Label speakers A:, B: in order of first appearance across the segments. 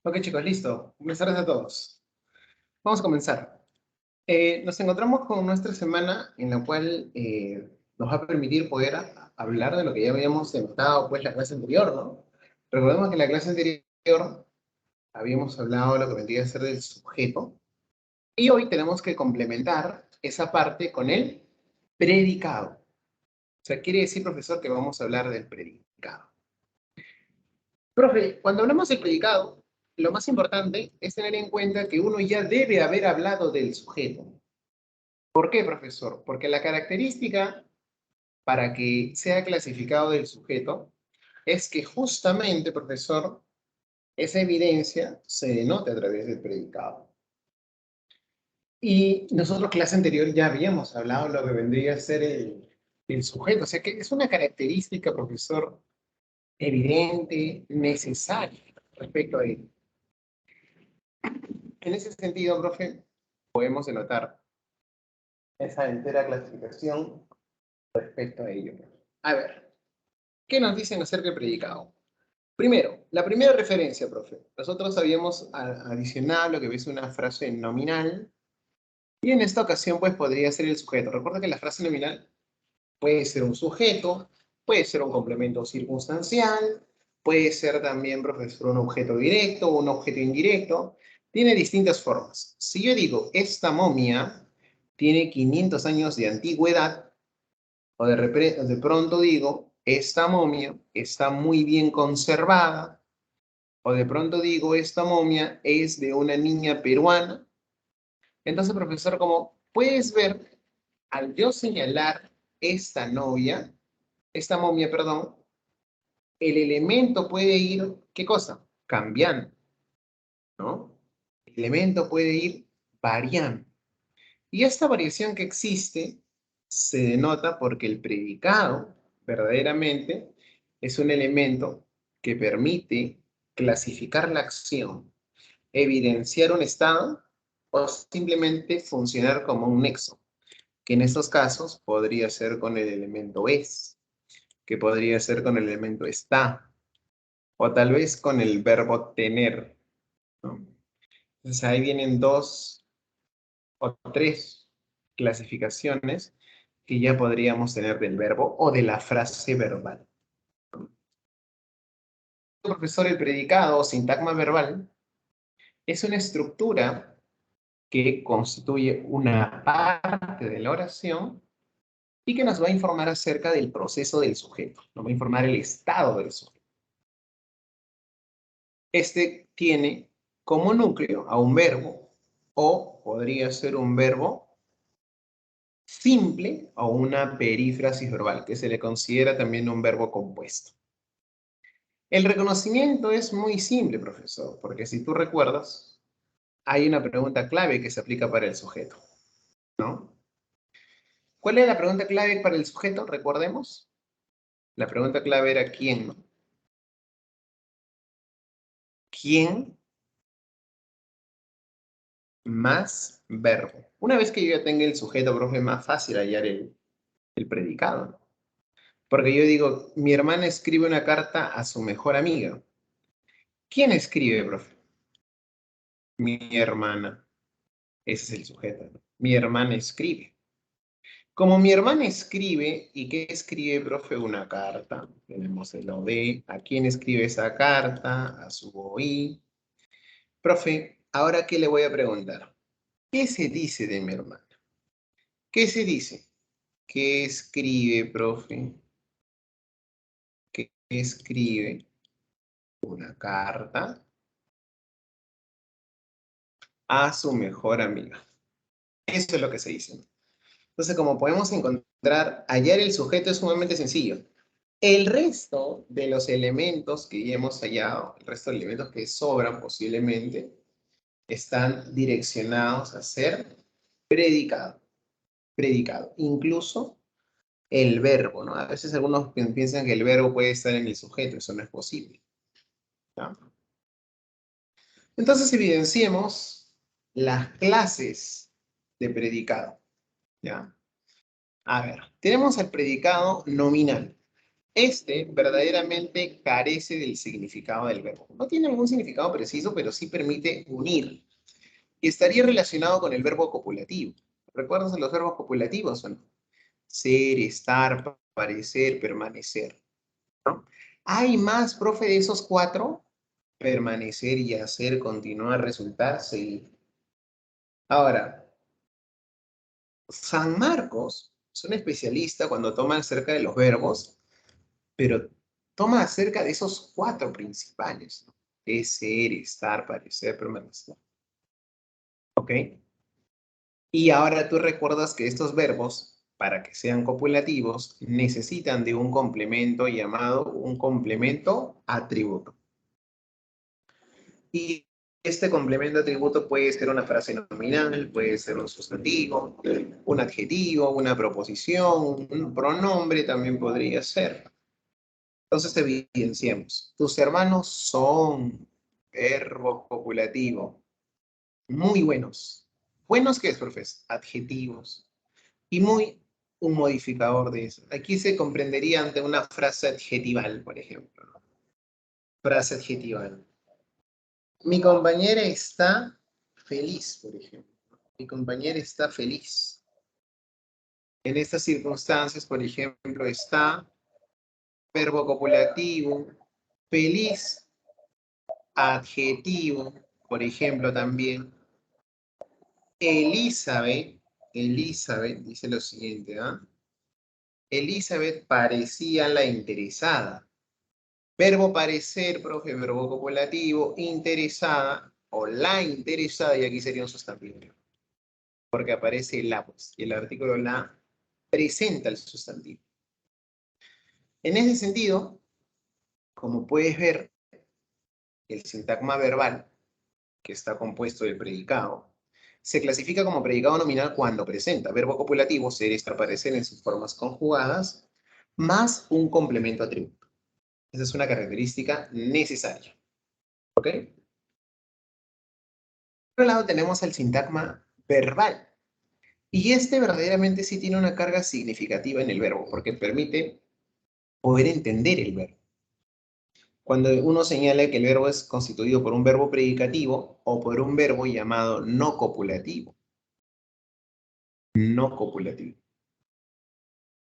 A: Ok, chicos, listo. Buenas tardes a todos. Vamos a comenzar. Nos encontramos con nuestra semana en la cual nos va a permitir poder hablar de lo que ya habíamos notado pues la clase anterior, ¿no? Recordemos que en la clase anterior habíamos hablado de lo que vendría a ser del sujeto y hoy tenemos que complementar esa parte con el predicado. O sea, quiere decir, profesor, que vamos a hablar del predicado. Profe, cuando hablamos del predicado, lo más importante es tener en cuenta que uno ya debe haber hablado del sujeto. ¿Por qué, profesor? Porque la característica para que sea clasificado del sujeto es que justamente, profesor, esa evidencia se denota a través del predicado. Y nosotros clase anterior ya habíamos hablado de lo que vendría a ser el sujeto. O sea que es una característica, profesor, evidente, necesaria respecto a él. En ese sentido, profe, podemos denotar esa entera clasificación respecto a ello. A ver, ¿qué nos dicen acerca del predicado? Primero, la primera referencia, profe. Nosotros habíamos adicionado lo que es una frase nominal y en esta ocasión pues podría ser el sujeto. Recuerda que la frase nominal puede ser un sujeto, puede ser un complemento circunstancial, puede ser también, profesor, un objeto directo o un objeto indirecto. Tiene distintas formas. Si yo digo, esta momia tiene 500 años de antigüedad, o de pronto digo, esta momia está muy bien conservada, o de pronto digo, esta momia es de una niña peruana. Entonces, profesor, como puedes ver, al yo señalar esta momia, perdón, el elemento puede ir, ¿qué cosa? Cambiando, ¿no? El elemento puede ir variando. Y esta variación que existe se denota porque el predicado verdaderamente es un elemento que permite clasificar la acción, evidenciar un estado o simplemente funcionar como un nexo, que en estos casos podría ser con el elemento es, que podría ser con el elemento está, o tal vez con el verbo tener, ¿no? Entonces ahí vienen dos o tres clasificaciones que ya podríamos tener del verbo o de la frase verbal. Profesor, el predicado o sintagma verbal es una estructura que constituye una parte de la oración y que nos va a informar acerca del proceso del sujeto, nos va a informar el estado del sujeto. Este tiene como núcleo a un verbo o podría ser un verbo simple o una perífrasis verbal, que se le considera también un verbo compuesto. El reconocimiento es muy simple, profesor, porque si tú recuerdas, hay una pregunta clave que se aplica para el sujeto, ¿no? ¿Cuál es la pregunta clave para el sujeto? Recordemos. La pregunta clave era ¿quién? ¿No? ¿Quién más verbo? Una vez que yo ya tenga el sujeto, profe, es más fácil hallar el predicado, ¿no? Porque yo digo, mi hermana escribe una carta a su mejor amiga. ¿Quién escribe, profe? Mi hermana. Ese es el sujeto, ¿no? Mi hermana escribe. Como mi hermana escribe, ¿y qué escribe, profe? Una carta. Tenemos el OD. ¿A quién escribe esa carta? A su OI. Profe, ¿ahora qué le voy a preguntar? ¿Qué se dice de mi hermana? ¿Qué se dice? ¿Qué escribe, profe? ¿Qué escribe? Una carta a su mejor amiga. Eso es lo que se dice, ¿no? Entonces, como podemos encontrar, hallar el sujeto es sumamente sencillo. El resto de los elementos que ya hemos hallado, el resto de elementos que sobran posiblemente, están direccionados a ser predicado. Predicado. Incluso el verbo, ¿no? A veces algunos piensan que el verbo puede estar en el sujeto, eso no es posible, ¿no? Entonces evidenciemos las clases de predicado, ¿ya? A ver, tenemos el predicado nominal. Este verdaderamente carece del significado del verbo. No tiene ningún significado preciso, pero sí permite unir. Y estaría relacionado con el verbo copulativo. ¿Recuerdas los verbos copulativos o no? Ser, estar, parecer, permanecer. ¿No? ¿Hay más, profe, de esos cuatro? Permanecer y hacer, continuar, resultar, seguir. Ahora, San Marcos es un especialista cuando toma acerca de los verbos, pero toma acerca de esos cuatro principales, ¿no? Es ser, estar, parecer, permanecer. ¿Ok? Y ahora tú recuerdas que estos verbos, para que sean copulativos, necesitan de un complemento llamado un complemento atributo. Y este complemento atributo puede ser una frase nominal, puede ser un sustantivo, un adjetivo, una proposición, un pronombre también podría ser. Entonces evidenciamos. Tus hermanos son verbo copulativo. Muy buenos. ¿Buenos qué es, profes? Adjetivos. Y muy un modificador de eso. Aquí se comprendería ante una frase adjetival, por ejemplo, ¿no? Frase adjetival. Mi compañera está feliz, por ejemplo. Mi compañera está feliz. En estas circunstancias, por ejemplo, está verbo copulativo, feliz, adjetivo, por ejemplo, también. Elizabeth dice lo siguiente, ¿ah? Elizabeth parecía la interesada. Verbo parecer, profe, verbo copulativo, interesada o la interesada, y aquí sería un sustantivo, porque aparece la, pues, y el artículo la presenta el sustantivo. En ese sentido, como puedes ver, el sintagma verbal, que está compuesto del predicado, se clasifica como predicado nominal cuando presenta verbo copulativo, ser, estar, parecer en sus formas conjugadas, más un complemento atributo. Esa es una característica necesaria. ¿Ok? Por otro lado tenemos el sintagma verbal. Y este verdaderamente sí tiene una carga significativa en el verbo, porque permite poder entender el verbo. Cuando uno señala que el verbo es constituido por un verbo predicativo o por un verbo llamado no copulativo. No copulativo.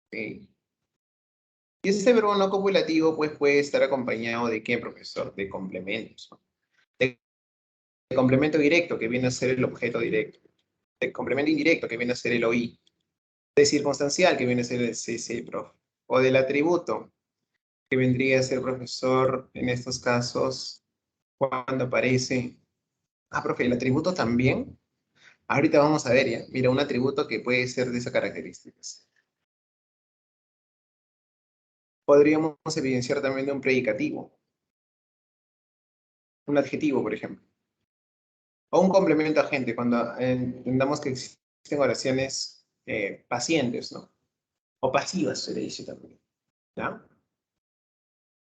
A: ¿Ok? Y este verbo no copulativo pues puede estar acompañado de ¿qué, profesor? De complementos, ¿no? De complemento directo, que viene a ser el objeto directo. De complemento indirecto, que viene a ser el OI. De circunstancial, que viene a ser el CC, prof. O del atributo, que vendría a ser, profesor, en estos casos, cuando aparece... Ah, profe, el atributo también. Ahorita vamos a ver ya. Mira, un atributo que puede ser de esas características. Podríamos evidenciar también de un predicativo. Un adjetivo, por ejemplo. O un complemento agente, cuando entendamos que existen oraciones pacientes, ¿no? O pasivas, se le dice también. ¿Ya?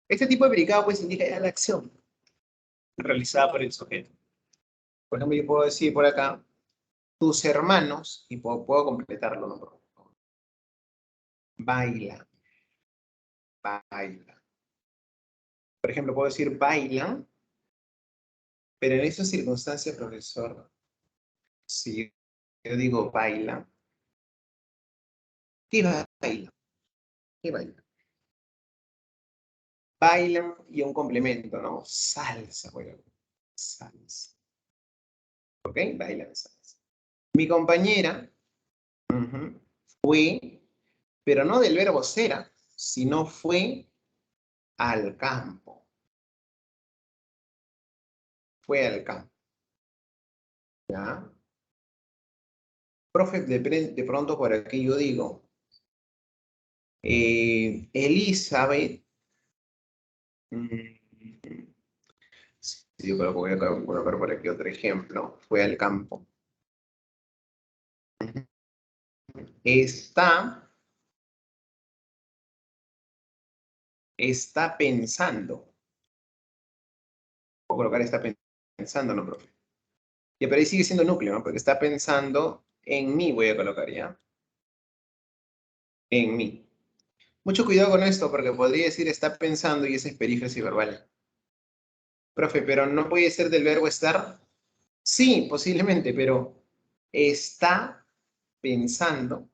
A: Este tipo de predicado pues indica ya la acción realizada por el sujeto. Por ejemplo, yo puedo decir por acá, tus hermanos, y puedo completarlo, ¿no? Baila, baila. Por ejemplo, puedo decir bailan, pero en esas circunstancias, profesor, si yo digo baila, ¿qué baila? ¿Qué baila? Bailan y un complemento, ¿no? Salsa, bueno, salsa. ¿Ok? Bailan salsa. Mi compañera fue, pero no del verbo ser, sino fue al campo. Fue al campo. ¿Ya? Profe, de pronto por aquí yo digo, Elizabeth, mm, sí, yo creo que voy a colocar por aquí otro ejemplo, fue al campo. Está, está pensando. Voy a colocar está pensando, ¿no, profe? Y pero ahí sigue siendo núcleo, ¿no? Porque está pensando en mí, voy a colocar ya. En mí. Mucho cuidado con esto, porque podría decir está pensando y esa es perífrasis verbal. Profe, pero no puede ser del verbo estar. Sí, posiblemente, pero está pensando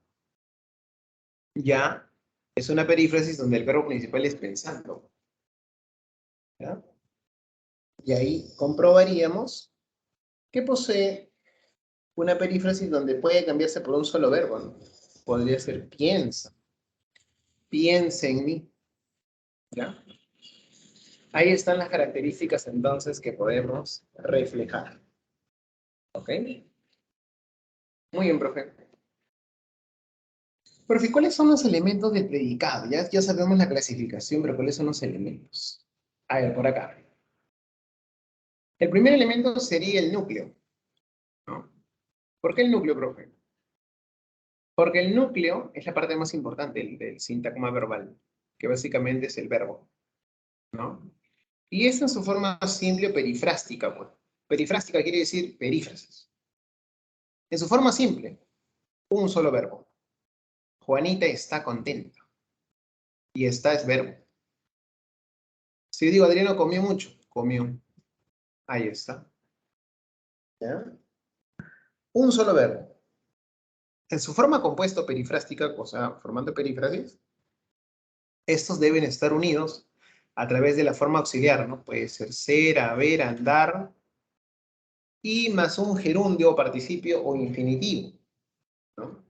A: ya es una perífrasis donde el verbo principal es pensando. ¿Ya? Y ahí comprobaríamos que posee una perífrasis donde puede cambiarse por un solo verbo, ¿no? Podría ser piensa, piensa en mí. ¿Ya? Ahí están las características entonces que podemos reflejar. ¿Ok? Muy bien, profe. Profe, ¿cuáles son los elementos del predicado? Ya sabemos la clasificación, pero ¿cuáles son los elementos? A ver, por acá. El primer elemento sería el núcleo, ¿no? ¿Por qué el núcleo, profe? Porque el núcleo es la parte más importante del sintagma verbal, que básicamente es el verbo, ¿no? Y es en su forma simple perifrástica, pues. Perifrástica quiere decir perífrasis. En su forma simple, un solo verbo. Juanita está contenta. Y está es verbo. Si digo Adriano comió mucho, comió. Ahí está. ¿Ya? Un solo verbo. En su forma compuesta perifrástica, o sea, formando perífrasis, estos deben estar unidos a través de la forma auxiliar, ¿no? Puede ser, haber, andar, y más un gerundio o participio o infinitivo, ¿no?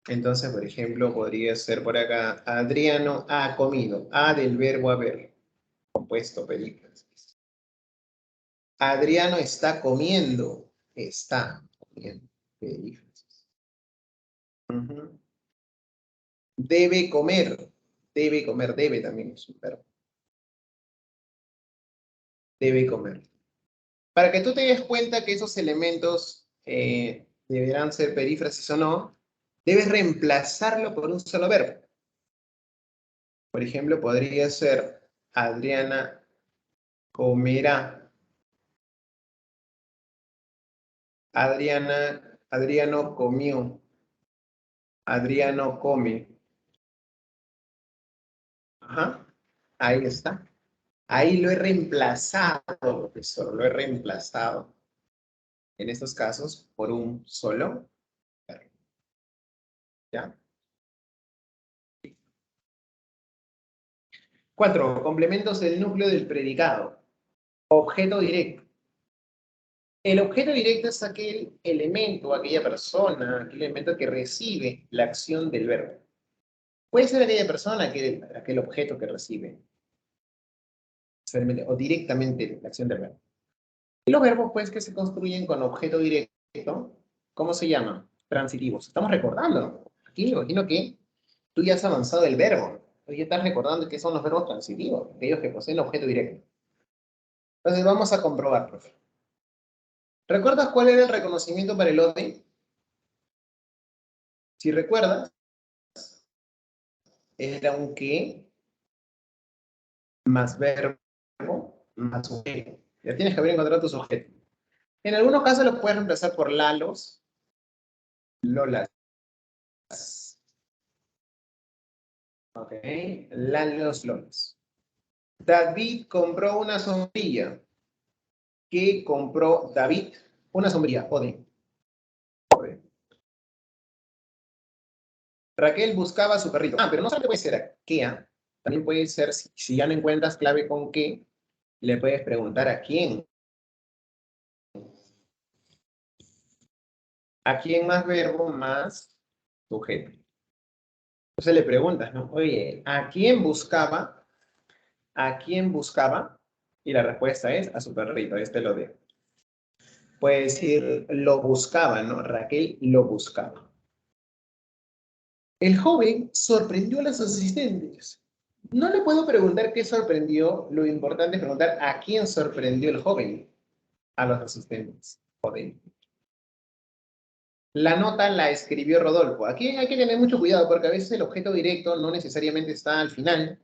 A: Entonces, por ejemplo, podría ser por acá, Adriano ha comido. A del verbo haber, compuesto perífrasis. Adriano está comiendo. Está comiendo. Perífrasis. Ujú. Debe comer. Debe comer. Debe también es un verbo. Debe comer. Para que tú te des cuenta que esos elementos deberán ser perífrasis o no, debes reemplazarlo por un solo verbo. Por ejemplo, podría ser Adriana comerá. Adriano comió. Adriano come. Ajá. Ahí está. Ahí lo he reemplazado, profesor. Lo he reemplazado. En estos casos, por un solo verbo. ¿Ya? 4. Complementos del núcleo del predicado. Objeto directo. El objeto directo es aquel elemento, aquella persona, aquel elemento que recibe la acción del verbo. Puede ser aquella persona, aquel objeto que recibe, o directamente la acción del verbo. Y los verbos, pues, que se construyen con objeto directo, ¿cómo se llaman? Transitivos. Estamos recordando. Aquí me imagino que tú ya has avanzado el verbo. Tú ya estás recordando qué son los verbos transitivos, aquellos que poseen objeto directo. Entonces vamos a comprobar, profe. ¿Recuerdas cuál era el reconocimiento para el orden? Si recuerdas, era un qué más verbo más sujeto. Ya tienes que haber encontrado tus objetos. En algunos casos los puedes reemplazar por lalos, lolas. Ok, lalos, lolas. David compró una sombrilla. ¿Qué compró David? Una sombrilla, Ode. Raquel buscaba a su perrito. Ah, pero no solamente puede ser a qué, ¿ah? También puede ser, si ya no encuentras clave con qué, le puedes preguntar a quién. ¿A quién más verbo más sujeto? Entonces le preguntas, ¿no? Oye, ¿a quién buscaba? ¿A quién buscaba? Y la respuesta es a su perrito, este lo dejo. Puede decir, lo buscaba, ¿no? Raquel lo buscaba. El joven sorprendió a los asistentes. No le puedo preguntar qué sorprendió, lo importante es preguntar a quién sorprendió el joven. A los asistentes. Joven. La nota la escribió Rodolfo. Aquí hay que tener mucho cuidado porque a veces el objeto directo no necesariamente está al final,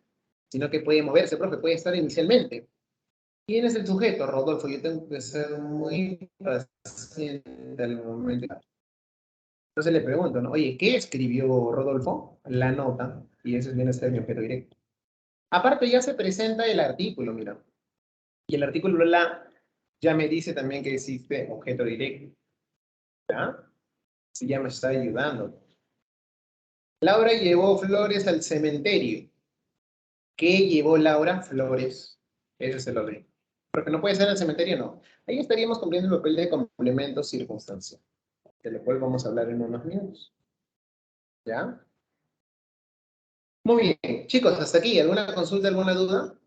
A: sino que puede moverse, profe, puede estar inicialmente. ¿Quién es el sujeto? Rodolfo, yo tengo que ser muy paciente al momento. Entonces le pregunto, ¿no? Oye, ¿qué escribió Rodolfo? La nota, y eso viene a ser mi objeto directo. Aparte ya se presenta el artículo, mira. Y el artículo la ya me dice también que existe objeto directo. ¿Ya? Sí, ya me está ayudando. Laura llevó flores al cementerio. ¿Qué llevó Laura? Flores. Eso se lo lee. Porque no puede ser al cementerio, no. Ahí estaríamos cumpliendo el papel de complemento circunstancial, de lo cual vamos a hablar en unos minutos. ¿Ya? Muy bien. Chicos, hasta aquí. ¿Alguna consulta, alguna duda?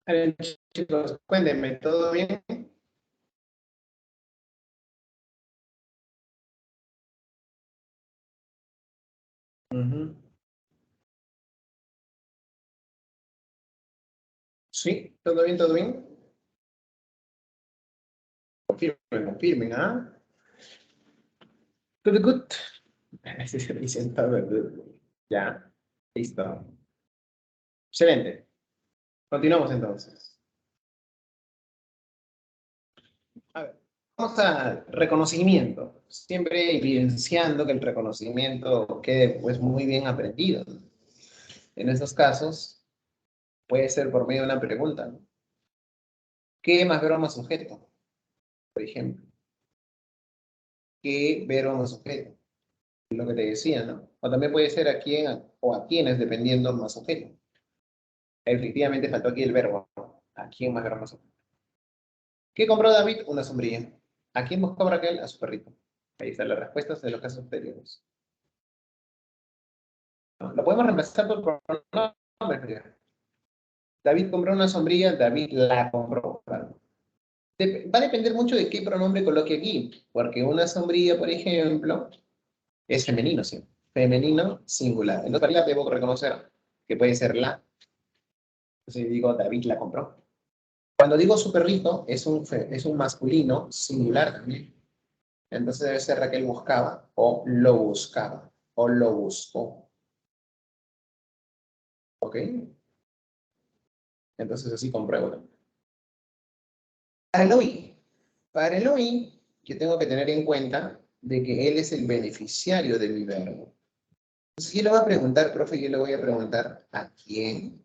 A: A ver, chicos, cuéntenme, ¿todo bien? Ujú. Sí, ¿todo bien, todo bien? Confirmen, confirmen, ¿ah? Good, good. Así se dice todo good. Ya, listo. Excelente. Continuamos entonces. A ver, vamos a reconocimiento. Siempre evidenciando que el reconocimiento quede pues muy bien aprendido. En estos casos, puede ser por medio de una pregunta, ¿no? ¿Qué más verbo más sujeto? Por ejemplo, ¿qué verbo más sujeto? Lo que te decía, ¿no? O también puede ser a quién o a quiénes, dependiendo más sujeto. Efectivamente faltó aquí el verbo, ¿no? ¿A quién más verbo más sujeto? ¿Qué compró David? Una sombrilla. ¿A quién buscó Raquel? A su perrito. Ahí están las respuestas de los casos anteriores. ¿No? Lo podemos reemplazar por pronombres. David compró una sombrilla, David la compró. ¿Vale? Va a depender mucho de qué pronombre coloque aquí, porque una sombrilla, por ejemplo, es femenino, sí. Femenino singular. Entonces, la debo reconocer que puede ser la. Entonces digo, David la compró. Cuando digo su perrito, es un masculino singular también. Entonces debe ser Raquel buscaba, o lo buscaba, o lo buscó. ¿Ok? Entonces así compruebo. Para el hoy, para el hoy, yo tengo que tener en cuenta de que él es el beneficiario de mi verbo. Entonces yo le voy a preguntar, profe, yo le voy a preguntar a quién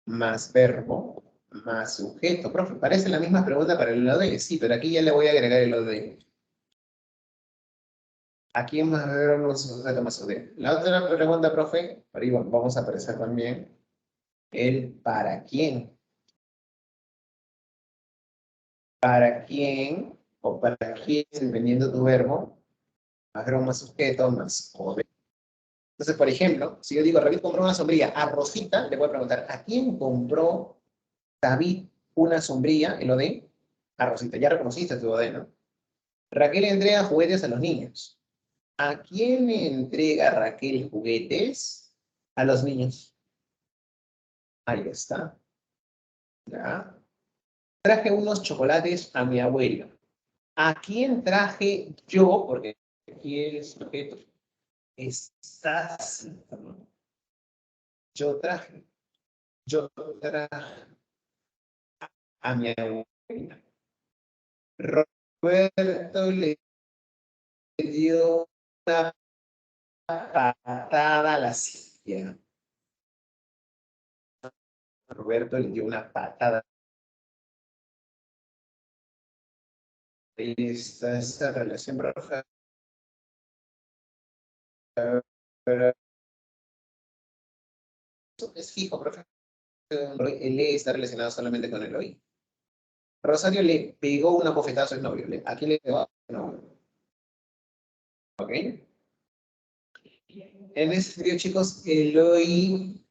A: más verbo más sujeto. Profe, parece la misma pregunta para el lado de sí, pero aquí ya le voy a agregar el lado de ¿a quién más verbo más sujeto más sujeto? La otra pregunta, profe, por ahí vamos a aparecer también el para quién. ¿Para quién o para quién, dependiendo tu verbo, más verbo más sujeto más joven? Entonces, por ejemplo, si yo digo, David compró una sombrilla a Rosita, le voy a preguntar, ¿a quién compró David una sombrilla en lo de a Rosita? Ya reconociste tu de, ¿no? Raquel entrega juguetes a los niños. ¿A quién le entrega Raquel juguetes? A los niños. Ahí está. ¿Ya? Traje unos chocolates a mi abuelo. ¿A quién traje yo? Porque aquí el sujeto estás. Yo traje. Yo traje a mi abuela. Roberto le dio una patada a la silla. Roberto le dio una patada. Esta relación roja es fijo, profe. El E está relacionado solamente con el hoy. Rosario le pegó una bofetada a su novio. ¿A quién le pegó? A su novio. ¿Ok? En ese sentido, chicos, el hoy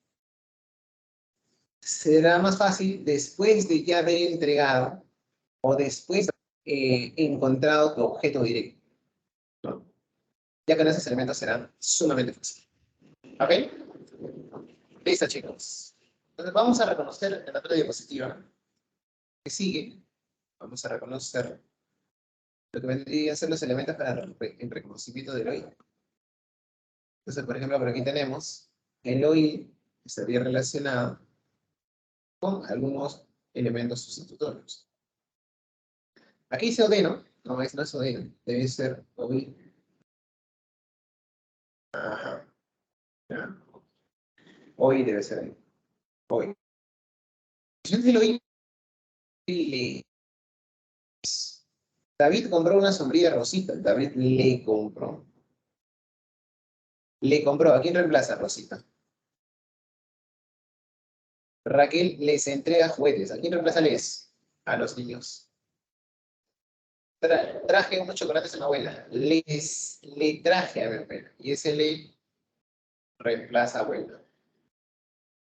A: será más fácil después de ya haber entregado o después de encontrado tu objeto directo, ¿no? Ya con esos elementos serán sumamente fáciles. ¿Ok? Listo, chicos. Entonces vamos a reconocer en la otra diapositiva que sigue. Vamos a reconocer lo que vendría a ser los elementos para el reconocimiento del OI. Entonces, por ejemplo, por aquí tenemos el OI estaría relacionado con algunos elementos sustitutorios. Aquí dice OD, ¿no? No, no es OD, debe ser OI. Ajá. Ya. OI debe ser ahí. OI. El OI le... David compró una sombrilla rosita. David le compró. Le compró. ¿A quién reemplaza Rosita? Raquel les entrega juguetes. ¿A quién reemplaza les? A los niños. Traje unos chocolates a mi abuela. Le traje a mi abuela. Y ese le reemplaza a abuela.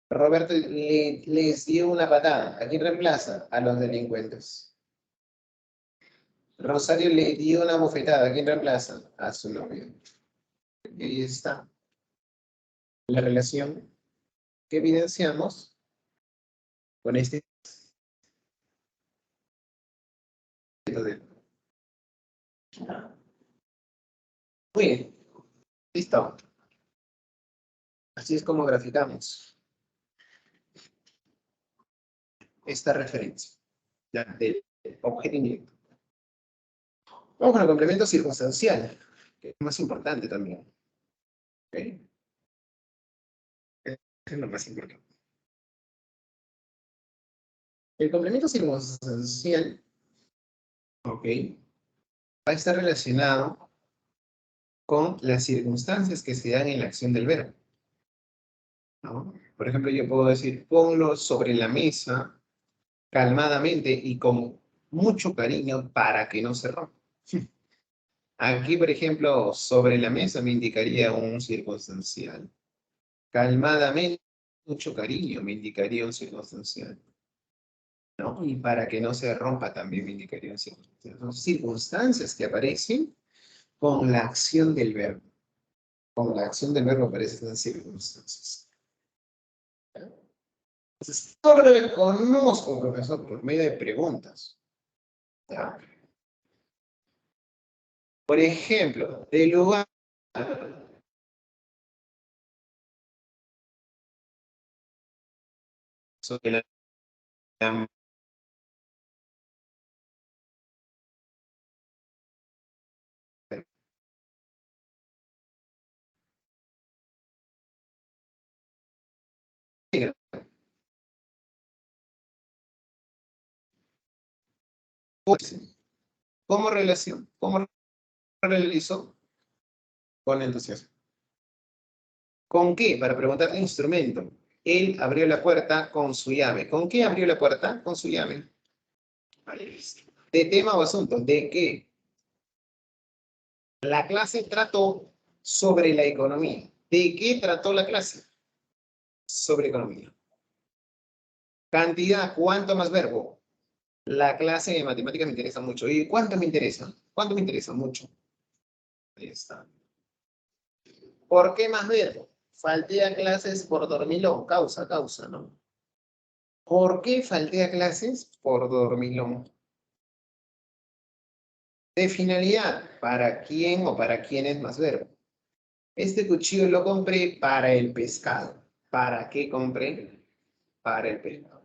A: Roberto les dio una patada. ¿A quién reemplaza? A los delincuentes. Rosario le dio una bofetada. ¿A quién reemplaza? A su novio. Y ahí está la relación que evidenciamos con este. Muy bien, listo. Así es como graficamos esta referencia ya, del objeto indirecto. Vamos con el complemento circunstancial, que es más importante también. ¿Ok? Es lo más importante. El complemento circunstancial, ¿ok? Va a estar relacionado con las circunstancias que se dan en la acción del verbo, ¿no? Por ejemplo, yo puedo decir, ponlo sobre la mesa calmadamente y con mucho cariño para que no se rompa. Aquí, por ejemplo, sobre la mesa me indicaría un circunstancial. Calmadamente, mucho cariño me indicaría un circunstancial, ¿no? Y para que no se rompa también me indicaría un circunstancial. Son circunstancias que aparecen con la acción del verbo. Con la acción del verbo aparecen las circunstancias. Entonces, todo lo que conozco, profesor, por medio de preguntas. ¿Ya? Por ejemplo, del lugar sobre la... ¿Cómo relación? ¿Cómo realizó? Con entusiasmo. ¿Con qué? Para preguntar el instrumento. Él abrió la puerta con su llave. ¿Con qué abrió la puerta? Con su llave. Vale, listo. ¿De tema o asunto? ¿De qué? La clase trató sobre la economía. ¿De qué trató la clase? Sobre economía. Cantidad, ¿cuánto más verbo? La clase de matemáticas me interesa mucho. ¿Y cuánto me interesa? ¿Cuánto me interesa? Mucho. Ahí está. ¿Por qué más verbo? Falté a clases por dormilón. Causa, ¿no? ¿Por qué falté a clases? Por dormilón. De finalidad, ¿para quién o para quién es más verbo? Este cuchillo lo compré para el pescado. ¿Para qué compré? Para el pescado.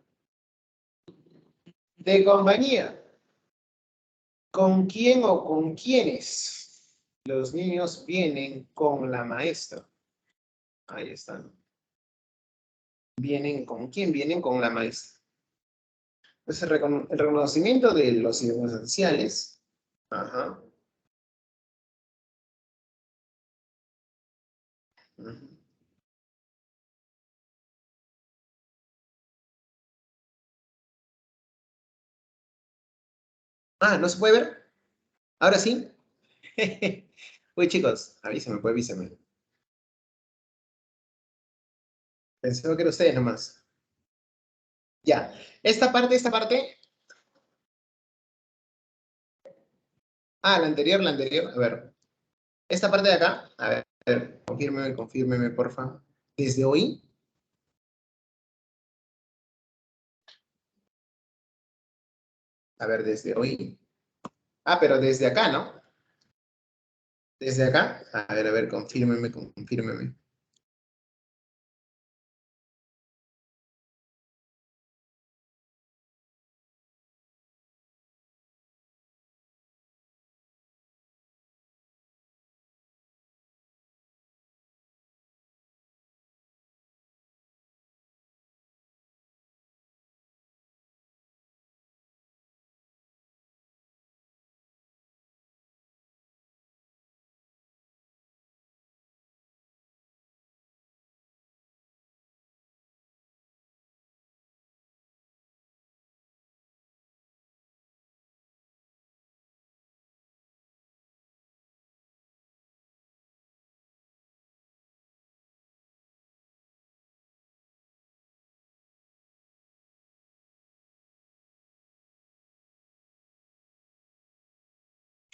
A: De compañía, ¿con quién o con quiénes? Los niños vienen con la maestra. Ahí están. ¿Vienen con quién? Vienen con la maestra. Entonces, el reconocimiento de los circunstanciales. Ajá. Ujú. Ah, ¿no se puede ver? ¿Ahora sí? Uy, chicos, avísenme, pues avísenme. Pensaba que era ustedes nomás. Ya. Esta parte. Ah, la anterior. A ver. Esta parte de acá. A ver, confírmeme, porfa. Desde hoy. A ver, desde hoy. Ah, pero desde acá, ¿no? Desde acá. A ver, confírmeme.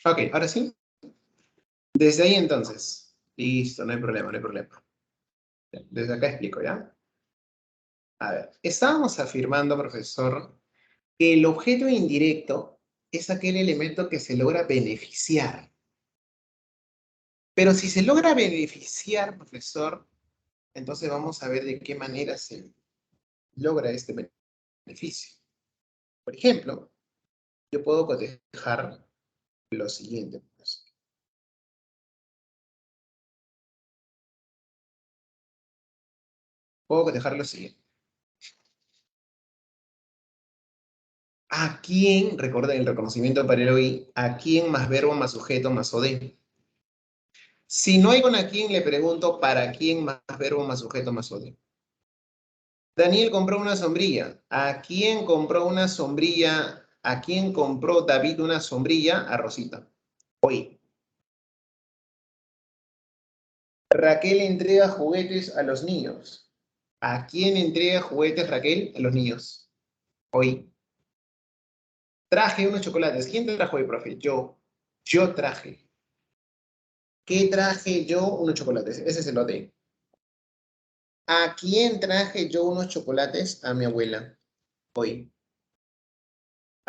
A: Ok, ahora sí. Desde ahí entonces. Listo, no hay problema, no hay problema. Desde acá explico, ¿ya? A ver, estábamos afirmando, profesor, que el objeto indirecto es aquel elemento que se logra beneficiar. Pero si se logra beneficiar, profesor, entonces vamos a ver de qué manera se logra este beneficio. Por ejemplo, yo puedo cotejar lo siguiente, pues. Puedo cotejar lo siguiente. ¿A quién, recuerden el reconocimiento para el OI, a quién más verbo más sujeto más OD? Si no hay con a quién, le pregunto para quién más verbo más sujeto más OD. Daniel compró una sombrilla. ¿A quién compró una sombrilla? ¿A quién compró David una sombrilla? A Rosita. Hoy. Raquel entrega juguetes a los niños. ¿A quién entrega juguetes Raquel? A los niños. Hoy. Traje unos chocolates. ¿Quién te trajo hoy, profe? Yo. Yo traje. ¿Qué traje yo? Unos chocolates. Ese es el lote. ¿A quién traje yo unos chocolates? A mi abuela. Hoy.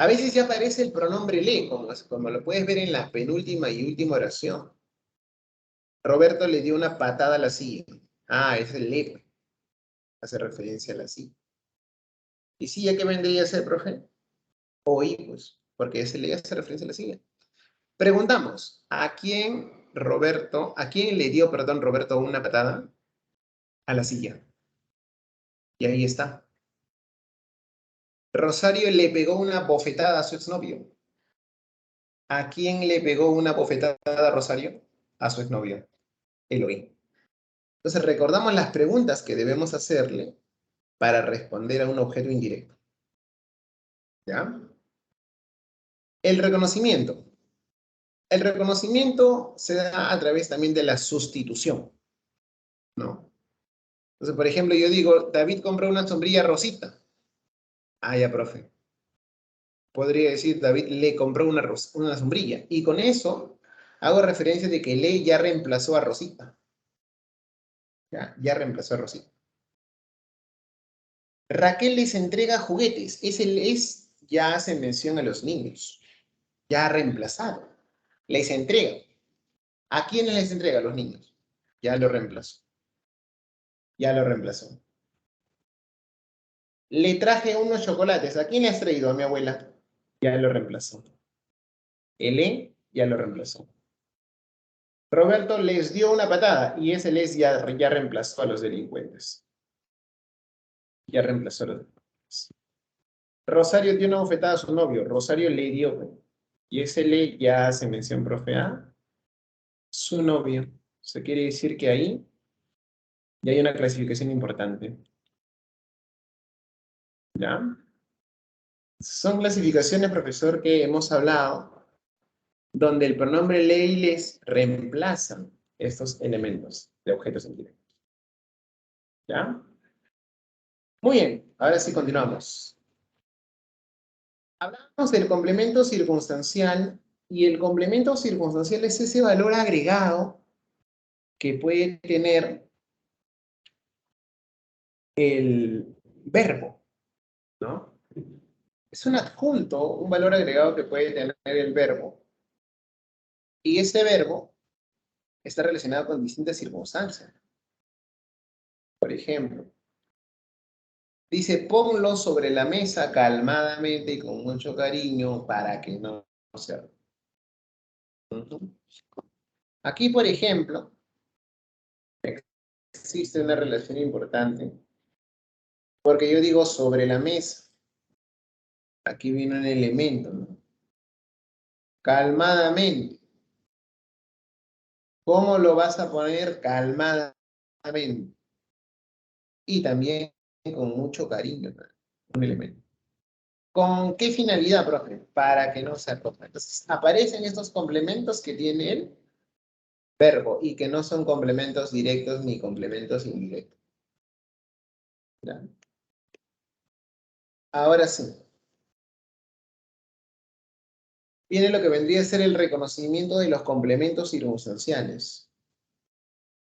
A: A veces ya aparece el pronombre le, como lo puedes ver en la penúltima y última oración. Roberto le dio una patada a la silla. Ah, es el le. Hace referencia a la silla. ¿Y silla qué vendría a ser, profe? Hoy, pues, porque ese le hace referencia a la silla. Preguntamos, ¿a quién le dio, perdón, Roberto una patada? A la silla. Y ahí está. Rosario le pegó una bofetada a su exnovio. ¿A quién le pegó una bofetada a Rosario? A su exnovio. Eloy. Entonces recordamos las preguntas que debemos hacerle para responder a un objeto indirecto. ¿Ya? El reconocimiento. El reconocimiento se da a través también de la sustitución, ¿no? Entonces, por ejemplo, yo digo, David compró una sombrilla rosita. Ah, ya, profe. Podría decir, David le compró una sombrilla. Y con eso hago referencia de que le ya reemplazó a Rosita. Ya reemplazó a Rosita. Raquel les entrega juguetes. Ese les ya hace mención a los niños. Ya ha reemplazado. Les entrega. ¿A quiénes les entrega? A los niños. Ya lo reemplazó. Ya lo reemplazó. Le traje unos chocolates. ¿A quién le has traído? A mi abuela. Ya lo reemplazó. El ya lo reemplazó. Roberto les dio una patada y ese les ya reemplazó a los delincuentes. Ya reemplazó a los delincuentes. Rosario dio una bofetada a su novio. Rosario le dio. Y ese le ya hace mención, profe, a su novio. Eso quiere decir que ahí ya hay una clasificación importante. ¿Ya? Son clasificaciones, profesor, que hemos hablado, donde el pronombre les reemplazan estos elementos de objetos indirectos. ¿Ya? Muy bien, ahora sí continuamos. Hablamos del complemento circunstancial, y el complemento circunstancial es ese valor agregado que puede tener el verbo, ¿no? Es un adjunto, un valor agregado que puede tener el verbo. Y ese verbo está relacionado con distintas circunstancias. Por ejemplo, dice, ponlo sobre la mesa calmadamente y con mucho cariño para que no se rompa. Aquí, por ejemplo, existe una relación importante, porque yo digo sobre la mesa. Aquí viene un elemento, ¿no? Calmadamente. ¿Cómo lo vas a poner calmadamente? Y también con mucho cariño, ¿no? Un elemento. ¿Con qué finalidad, profe? Para que no se rompa. Entonces, aparecen estos complementos que tiene el verbo y que no son complementos directos ni complementos indirectos. ¿Ya? Ahora sí. Viene lo que vendría a ser el reconocimiento de los complementos circunstanciales.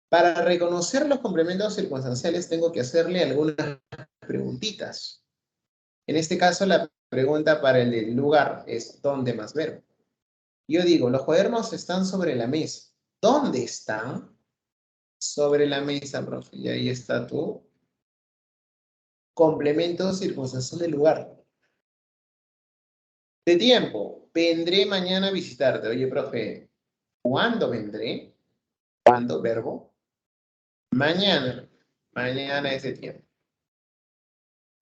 A: Para reconocer los complementos circunstanciales tengo que hacerle algunas preguntitas. En este caso, la pregunta para el del lugar es ¿dónde más verbo? Yo digo, los cuadernos están sobre la mesa. ¿Dónde están? Sobre la mesa, profe. Y ahí está tu complemento circunstancial del lugar. De tiempo. Vendré mañana a visitarte. Oye, profe, ¿cuándo vendré? ¿Cuándo, verbo? Mañana. Mañana es de tiempo.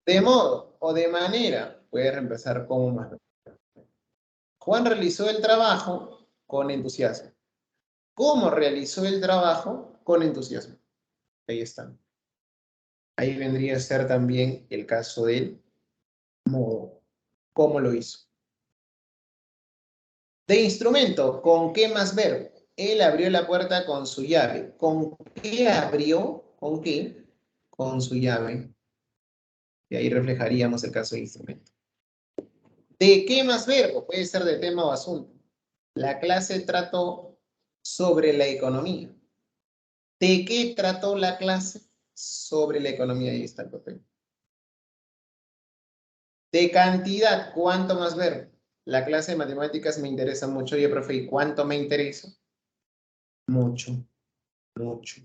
A: De modo o de manera. Puedes reemplazar como más. Juan realizó el trabajo con entusiasmo. ¿Cómo realizó el trabajo? Con entusiasmo. Ahí están. Ahí vendría a ser también el caso del modo. ¿Cómo lo hizo? De instrumento, ¿con qué más verbo? Él abrió la puerta con su llave. ¿Con qué abrió? ¿Con qué? Con su llave. Y ahí reflejaríamos el caso de instrumento. ¿De qué más verbo? Puede ser de tema o asunto. La clase trató sobre la economía. ¿De qué trató la clase? Sobre la economía. Ahí está el papel. De cantidad, ¿cuánto más verbo? La clase de matemáticas me interesa mucho. Oye, profe, ¿y cuánto me interesa? Mucho, mucho.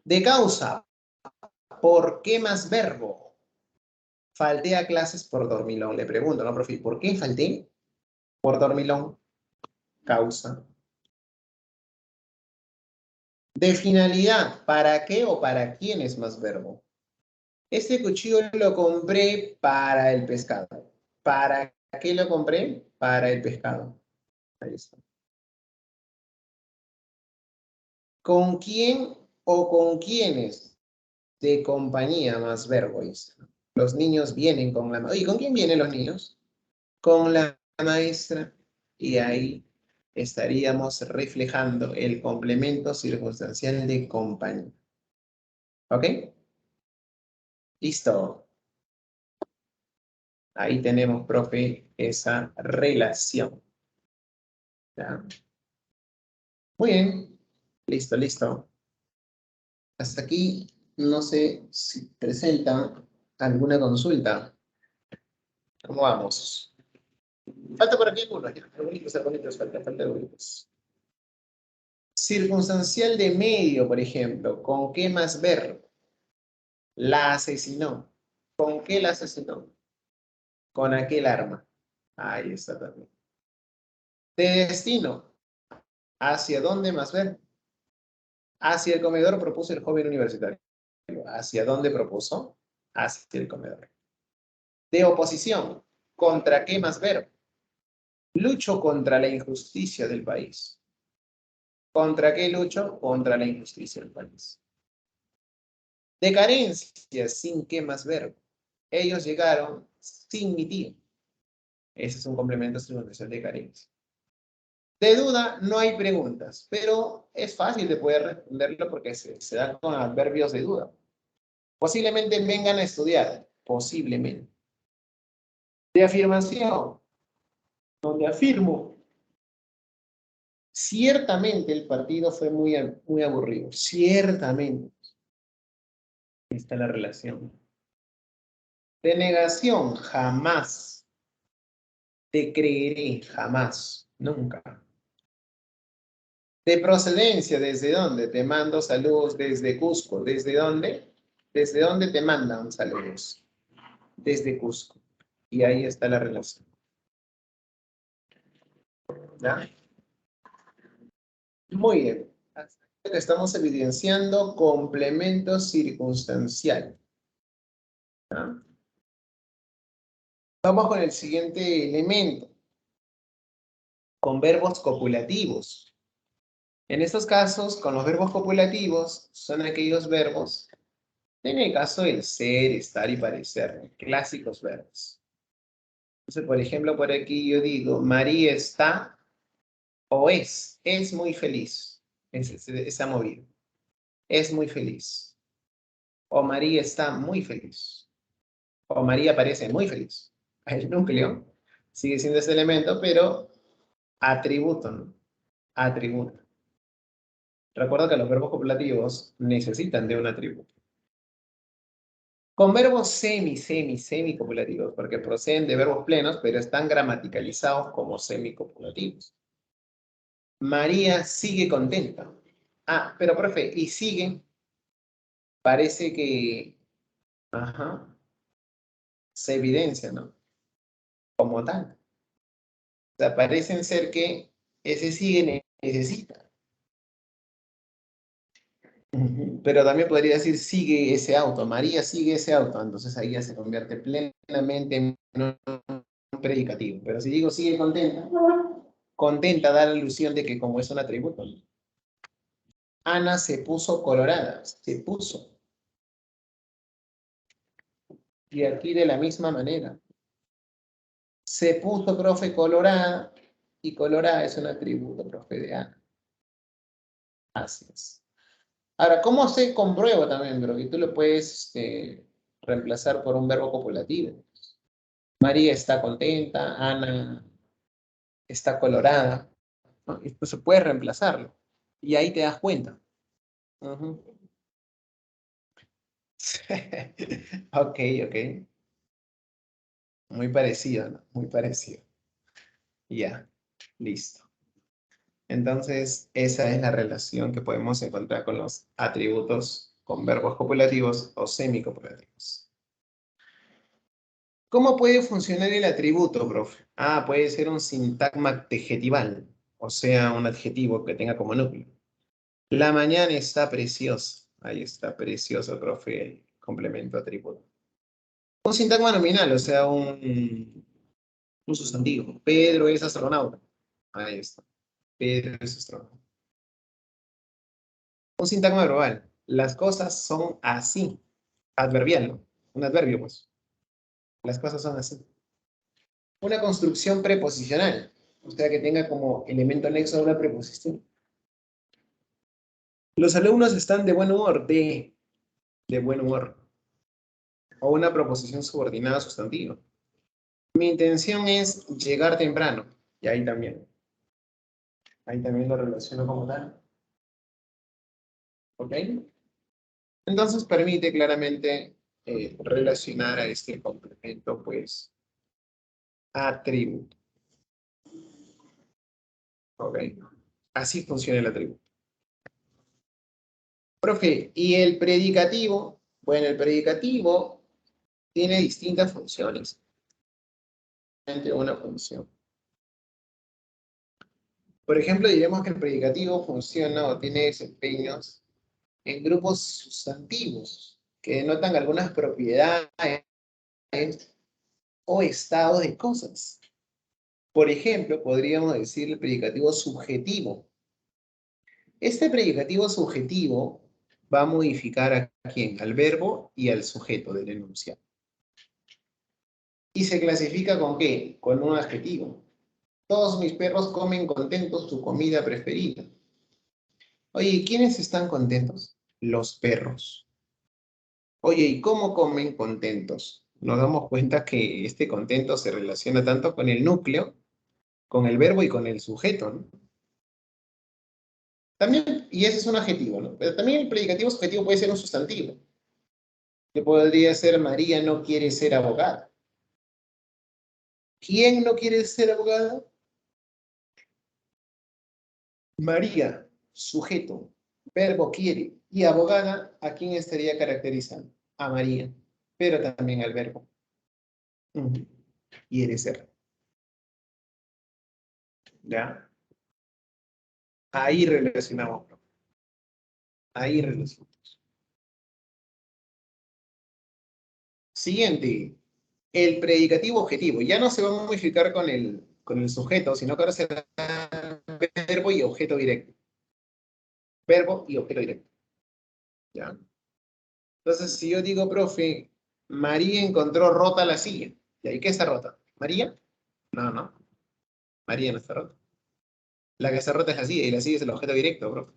A: De causa, ¿por qué más verbo? Falté a clases por dormilón. Le pregunto, ¿no, profe? ¿Por qué falté? Por dormilón. Causa. De finalidad, ¿para qué o para quién es más verbo? Este cuchillo lo compré para el pescado. ¿Para qué lo compré? Para el pescado. Ahí está. ¿Con quién o con quiénes de compañía más verbo? Dice. Los niños vienen con la maestra. ¿Y con quién vienen los niños? Con la maestra. Y ahí estaríamos reflejando el complemento circunstancial de compañía. ¿Ok? Listo. Ahí tenemos, profe, esa relación. ¿Ya? Muy bien. Listo, listo. Hasta aquí, no sé si presentan alguna consulta. ¿Cómo vamos? Falta por aquí algunos, ya. Algunos, falta algunos. Circunstancial de medio, por ejemplo. ¿Con qué más verbo? La asesinó. ¿Con qué la asesinó? Con aquel arma. Ahí está también. De destino. ¿Hacia dónde más verbo? Hacia el comedor propuso el joven universitario. ¿Hacia dónde propuso? Hacia el comedor. De oposición. ¿Contra qué más verbo? Lucho contra la injusticia del país. ¿Contra qué lucho? Contra la injusticia del país. De carencia, sin qué más verbo. Ellos llegaron sin mi tío. Ese es un complemento circunstancial de carencia. De duda, no hay preguntas, pero es fácil de poder responderlo porque se da con adverbios de duda. Posiblemente vengan a estudiar, posiblemente. De afirmación, donde afirmo, ciertamente el partido fue muy aburrido, ciertamente. Ahí está la relación. De negación, jamás. Te creeré, jamás, nunca. De procedencia, ¿desde dónde? Te mando saludos desde Cusco. ¿Desde dónde? ¿Desde dónde te mandan saludos? Desde Cusco. Y ahí está la relación. ¿Ya? Muy bien. Estamos evidenciando complemento circunstancial. ¿Ya? Vamos con el siguiente elemento. Con verbos copulativos. En estos casos, con los verbos copulativos, son aquellos verbos, en el caso del ser, estar y parecer, clásicos verbos. Entonces, por ejemplo, por aquí yo digo, María está o es muy feliz. Está movido. Es muy feliz. O María está muy feliz. O María parece muy feliz. El núcleo sigue siendo ese elemento, pero atributo, ¿no? Atributo. Recuerda que los verbos copulativos necesitan de un atributo. Con verbos semi-copulativos, porque proceden de verbos plenos, pero están gramaticalizados como semicopulativos. María sigue contenta. Ah, pero profe, y sigue, parece que, ajá, se evidencia, ¿no? Como tal. O sea, parecen ser que ese sigue necesita. Pero también podría decir sigue ese auto, María sigue ese auto, entonces ahí ya se convierte plenamente en un predicativo. Pero si digo sigue contenta, contenta da la ilusión de que como es un atributo. Ana se puso colorada, se puso. Y aquí de la misma manera. Se puso, profe, colorada, y colorada es un atributo, profe, de Ana. Así es. Ahora, ¿cómo se comprueba también, bro? Y tú lo puedes reemplazar por un verbo copulativo. María está contenta, Ana está colorada, ¿no? Esto puede reemplazarlo. Y ahí te das cuenta. Ujú. Ok, ok. Muy parecido, ¿no? Muy parecido. Ya, listo. Entonces, esa es la relación que podemos encontrar con los atributos con verbos copulativos o semicopulativos. ¿Cómo puede funcionar el atributo, profe? Ah, puede ser un sintagma adjetival, o sea, un adjetivo que tenga como núcleo. La mañana está preciosa. Ahí está, precioso, profe, el complemento atributo. Un sintagma nominal, o sea, un sustantivo. Pedro es astronauta. Ahí está. Pedro es astronauta. Un sintagma verbal. Las cosas son así. Adverbial, ¿no? Un adverbio, pues. Las cosas son así. Una construcción preposicional. O sea, que tenga como elemento anexo una preposición. Los alumnos están de buen humor. De buen humor. O una proposición subordinada sustantiva. Mi intención es llegar temprano. Y ahí también. Ahí también lo relaciono como tal. ¿Ok? Entonces permite claramente relacionar a este complemento, pues, atributo. ¿Ok? Así funciona el atributo. Profe, ¿y el predicativo? Bueno, el predicativo tiene distintas funciones. Una función. Por ejemplo, diremos que el predicativo funciona o tiene desempeños en grupos sustantivos que denotan algunas propiedades o estados de cosas. Por ejemplo, podríamos decir el predicativo subjetivo. Este predicativo subjetivo va a modificar a quién, al verbo y al sujeto del enunciado. Y se clasifica ¿con qué? Con un adjetivo. Todos mis perros comen contentos su comida preferida. Oye, ¿quiénes están contentos? Los perros. Oye, ¿y cómo comen contentos? Nos damos cuenta que este contento se relaciona tanto con el núcleo, con el verbo y con el sujeto, ¿no? También, y ese es un adjetivo, ¿no? Pero también el predicativo subjetivo puede ser un sustantivo. Que podría ser María no quiere ser abogada. ¿Quién no quiere ser abogada? María, sujeto, verbo quiere. Y abogada, ¿a quién estaría caracterizando? A María, pero también al verbo. Quiere ser. ¿Ya? Ahí relacionamos. Ahí relacionamos. Siguiente. El predicativo objetivo. Ya no se va a modificar con el sujeto, sino que ahora será verbo y objeto directo. Verbo y objeto directo. ¿Ya? Entonces, si yo digo, profe, María encontró rota la silla. ¿Y ahí qué está rota? ¿María? No, no. María no está rota. La que está rota es la silla y la silla es el objeto directo, profe.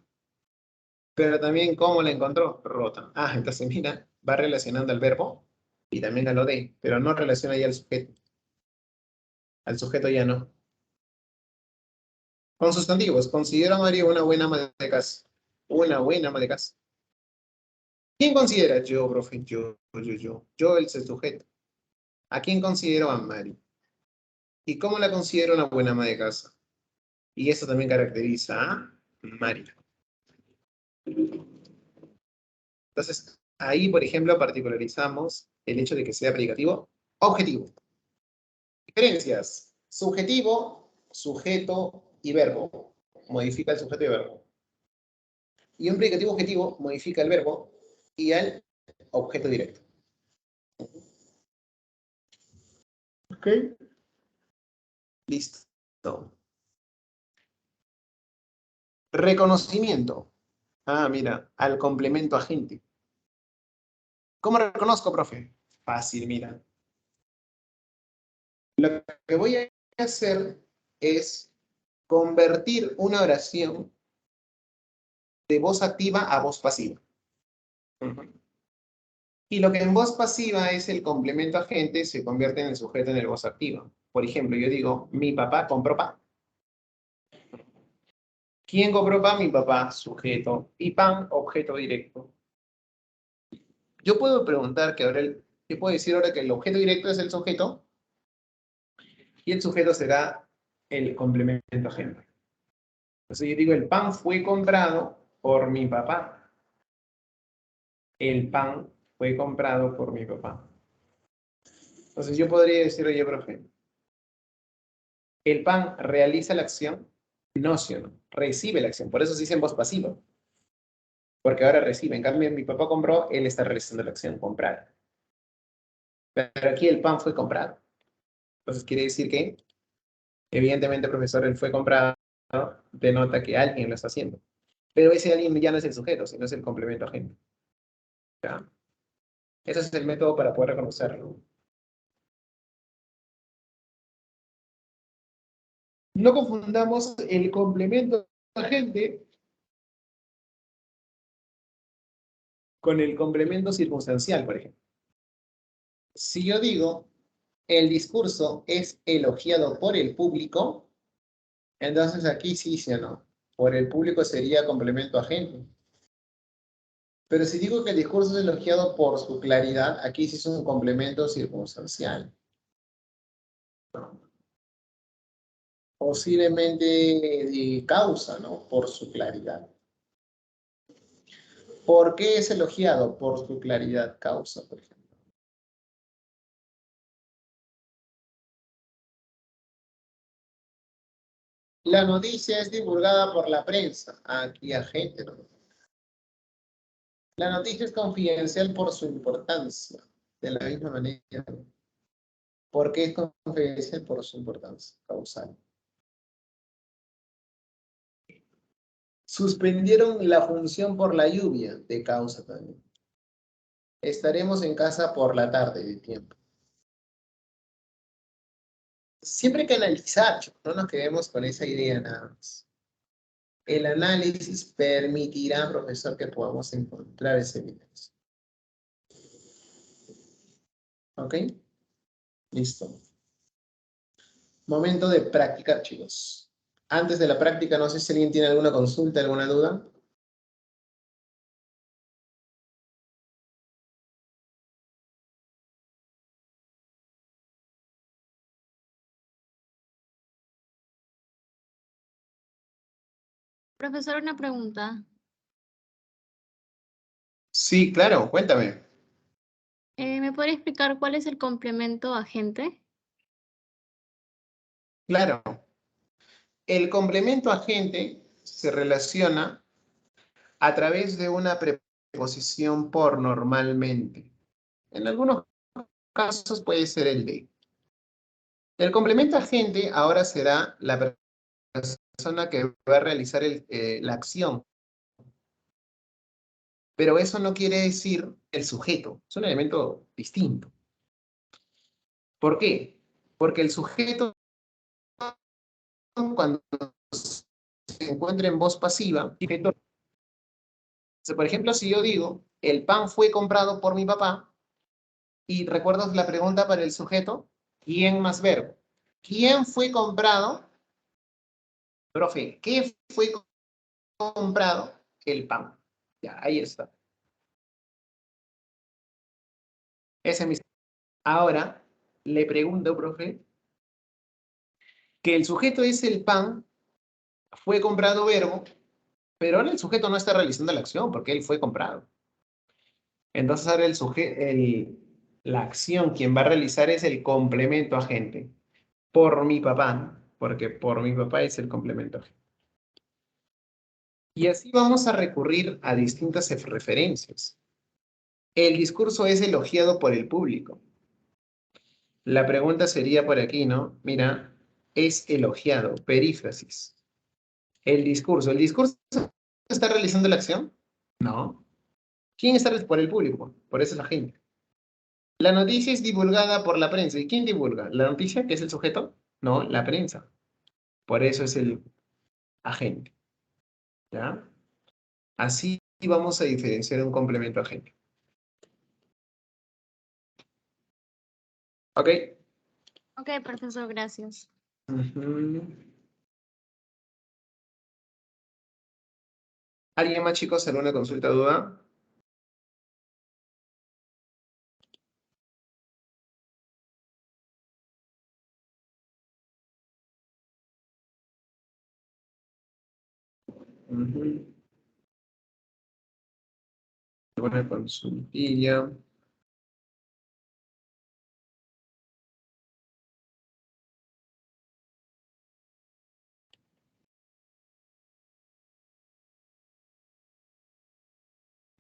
A: Pero también, ¿cómo la encontró? Rota. Ah, entonces mira, va relacionando al verbo y también a lo de, pero no relaciona ya al sujeto. Al sujeto ya no. Con sustantivos, considero a María una buena ama de casa. Una buena ama de casa. ¿Quién considera? Yo, profe, yo. Yo el sujeto. ¿A quién considero a María? ¿Y cómo la considero una buena ama de casa? Y eso también caracteriza a María. Entonces, ahí, por ejemplo, particularizamos el hecho de que sea predicativo objetivo. Diferencias. Subjetivo, sujeto y verbo. Modifica el sujeto y verbo. Y un predicativo objetivo modifica el verbo y el objeto directo. ¿Ok? Listo. Reconocimiento. Ah, mira, al complemento agente. ¿Cómo reconozco, profe? Fácil, mira. Lo que voy a hacer es convertir una oración de voz activa a voz pasiva. Y lo que en voz pasiva es el complemento agente se convierte en el sujeto en el voz activa. Por ejemplo, yo digo, mi papá compró pan. ¿Quién compró pan? Mi papá, sujeto. Y pan, objeto directo. Yo puedo preguntar que ahora yo puedo decir ahora que el objeto directo es el sujeto y el sujeto será el complemento agente. Entonces yo digo, el pan fue comprado por mi papá. El pan fue comprado por mi papá. Entonces yo podría decir, oye, profe, ¿el pan realiza la acción? No, sí o no. Recibe la acción. Por eso se dice en voz pasiva. Porque ahora recibe. En cambio, mi papá compró, él está realizando la acción, comprar. Pero aquí el pan fue comprado. Entonces quiere decir que, evidentemente, profesor, él fue comprado, denota que alguien lo está haciendo. Pero ese alguien ya no es el sujeto, sino es el complemento agente. ¿Ya? Ese es el método para poder reconocerlo. No confundamos el complemento agente con el complemento circunstancial, por ejemplo. Si yo digo, el discurso es elogiado por el público, entonces aquí sí, sí o no. Por el público sería complemento agente. Pero si digo que el discurso es elogiado por su claridad, aquí sí es un complemento circunstancial. Posiblemente de causa, ¿no? Por su claridad. ¿Por qué es elogiado? Por su claridad, causa, por ejemplo. La noticia es divulgada por la prensa. Aquí agente, ¿no? La noticia es confidencial por su importancia. De la misma manera. ¿Por qué es confidencial? Por su importancia causal. Suspendieron la función por la lluvia, de causa también. Estaremos en casa por la tarde, de tiempo. siempre hay que analizar, chicos, no nos quedemos con esa idea nada más. El análisis permitirá, profesor, que podamos encontrar ese evidencia. ¿Ok? Listo. Momento de practicar, chicos. Antes de la práctica, no sé si alguien tiene alguna consulta, alguna duda.
B: Profesor, una pregunta.
A: Sí, claro, cuéntame.
B: ¿Me podría explicar cuál es el complemento agente?
A: Claro. El complemento agente se relaciona a través de una preposición por normalmente. En algunos casos puede ser el de. El complemento agente ahora será la persona que va a realizar la acción, pero eso no quiere decir el sujeto, es un elemento distinto. ¿Por qué? Porque el sujeto, cuando se encuentra en voz pasiva, por ejemplo, si yo digo, el pan fue comprado por mi papá, y recuerdas la pregunta para el sujeto, ¿quién más verbo? ¿Quién fue comprado? Profe, ¿qué fue comprado? El pan. Ya, ahí está. Ese es mi... Ahora, le pregunto, profe, que el sujeto es el pan, fue comprado verbo, pero ahora el sujeto no está realizando la acción porque él fue comprado. Entonces ahora la acción, quien va a realizar es el complemento agente. Por mi papá, porque por mi papá es el complemento agente. Y así vamos a recurrir a distintas referencias. El discurso es elogiado por el público. La pregunta sería por aquí, ¿no? Mira, es elogiado, perífrasis. ¿El discurso está realizando la acción? No. ¿Quién está por el público? Por eso es la gente. La noticia es divulgada por la prensa. ¿Y quién divulga? ¿La noticia, que es el sujeto? No, la prensa. Por eso es el agente. ¿Ya? Así vamos a diferenciar un complemento agente. ¿Ok?
B: Ok, profesor, gracias.
A: Ujú. ¿Alguien más, chicos, alguna consulta, duda? Ujú. ¿Alguna consultilla?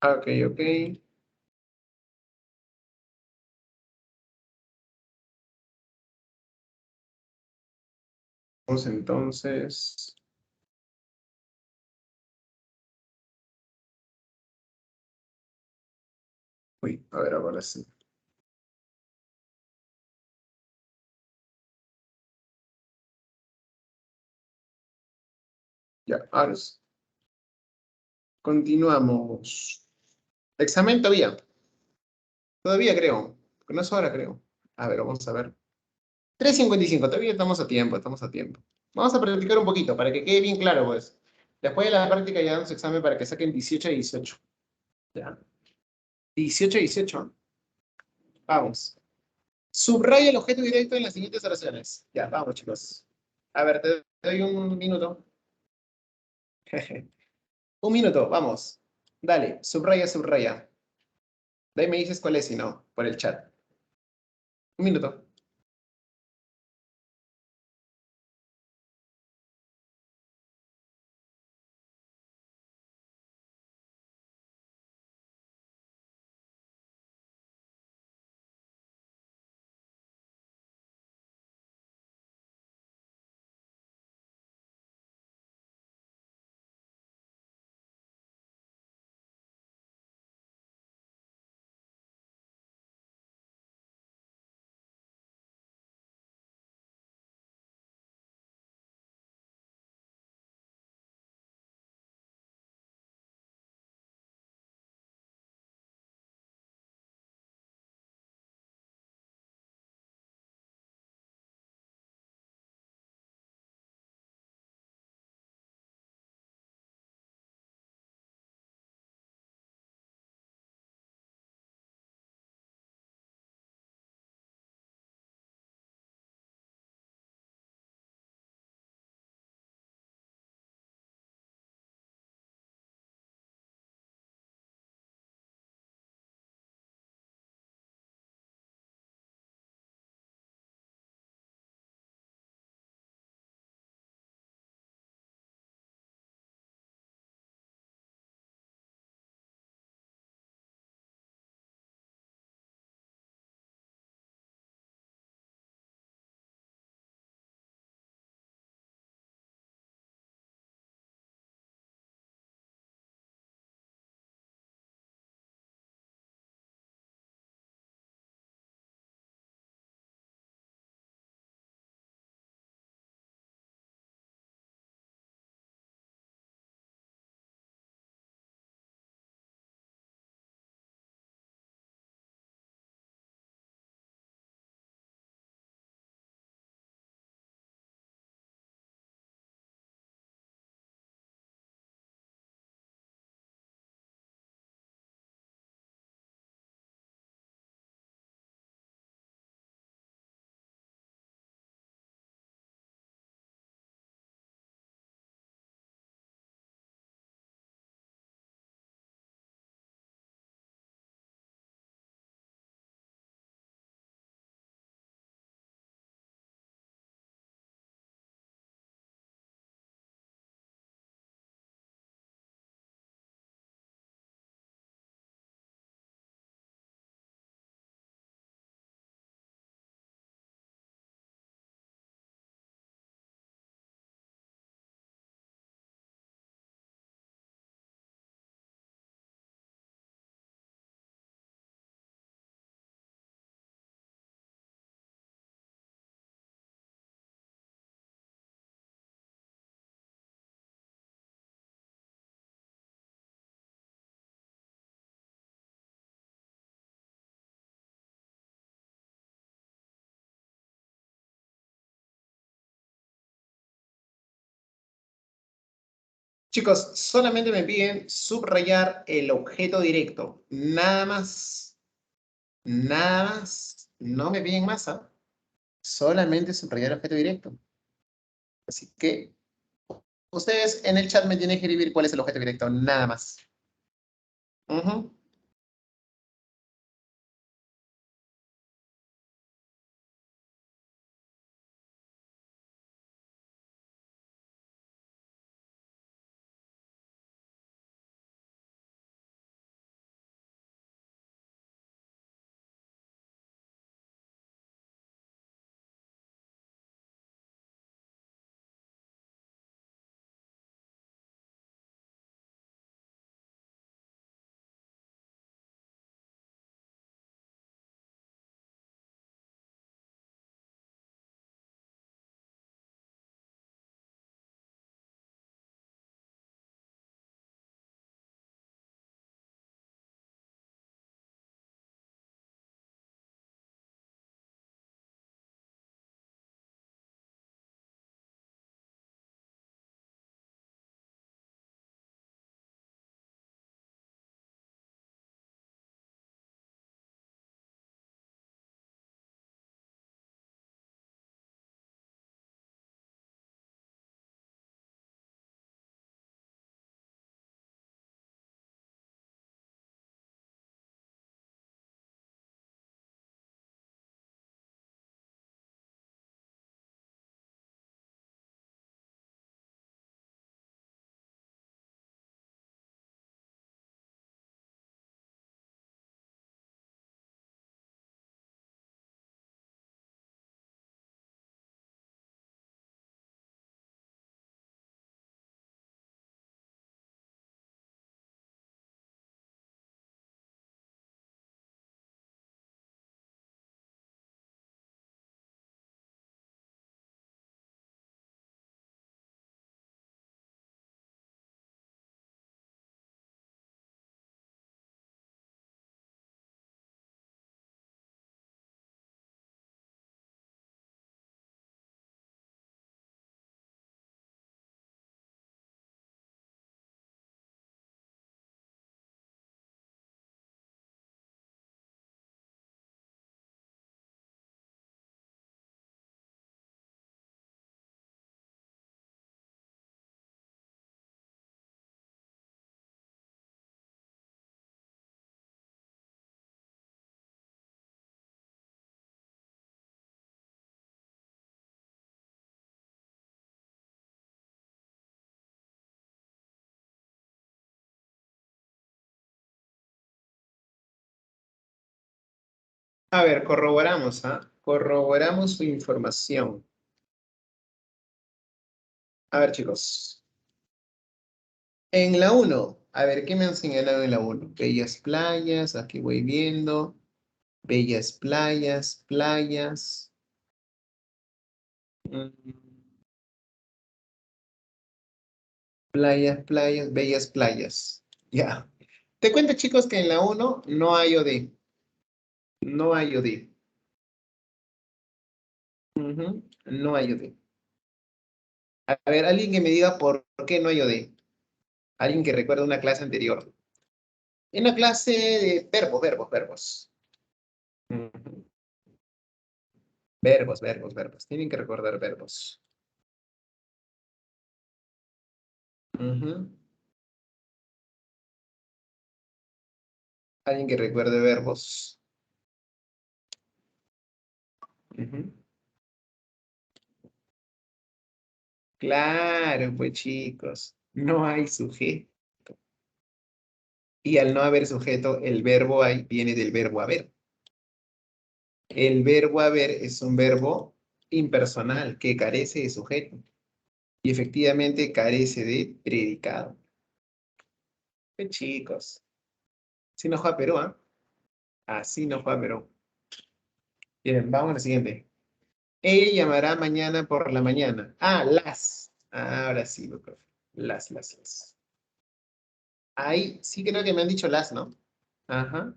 A: Ok, ok. Vamos entonces. Uy, a ver, ahora sí. Ya, ahora sí. Continuamos. Examen todavía. Todavía creo. No es hora, creo. A ver, vamos a ver. 3:55. Todavía estamos a tiempo, estamos a tiempo. Vamos a practicar un poquito para que quede bien claro, pues. Después de la práctica ya damos examen para que saquen 18 y 18. ¿Ya? 18 y 18. Vamos. Subraya el objeto directo en las siguientes oraciones. Ya, vamos, chicos. A ver, te doy un minuto. Un minuto, vamos. Dale, subraya, subraya. De ahí me dices cuál es, si no, por el chat. Un minuto. Chicos, solamente me piden subrayar el objeto directo. Nada más. Nada más. No me piden más, ¿ah? Solamente subrayar el objeto directo. Así que ustedes en el chat me tienen que escribir cuál es el objeto directo. Nada más. Ujú. A ver, corroboramos, ¿ah? Corroboramos su información. A ver, chicos. En la uno, a ver, ¿qué me han señalado en la uno? Bellas playas, aquí voy viendo. Bellas playas, playas. Mm, Playas, playas, bellas playas. Ya. Te cuento, chicos, que en la uno no hay OD. No hay OD. Ujú, no hay OD. A ver, alguien que me diga por qué no hay OD. Alguien que recuerde una clase anterior. En la clase de verbos, verbos, verbos. Ujú. Verbos, verbos, verbos. Tienen que recordar verbos. Ujú. Alguien que recuerde verbos. Ujú. Claro, pues chicos. No hay sujeto. Y al no haber sujeto, el verbo hay viene del verbo haber. El verbo haber es un verbo impersonal que carece de sujeto y efectivamente carece de predicado. Pues chicos, si no juega Perú, ¿ah? Así no juega Perú. Bien, vamos a la siguiente. Ella llamará mañana por la mañana. Ah, las. Ahora sí, profe. Las. Ahí sí creo que me han dicho las, ¿no? Ajá.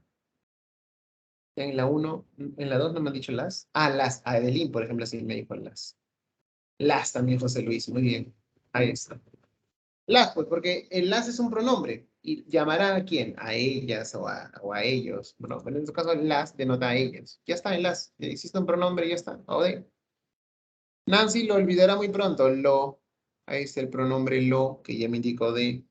A: En la uno, en la 2 no me han dicho las. Ah, las. Adelín, por ejemplo, sí me dijo las. Las también, José Luis. Muy bien. Ahí está. Las, pues, porque el las es un pronombre. ¿Y llamará a quién? A ellas o a ellos. Bueno, en este caso las denota a ellas. Ya está en las. Ya existe un pronombre y ya está. O de. Nancy lo olvidará muy pronto. Lo. Ahí está el pronombre lo, que ya me indicó de.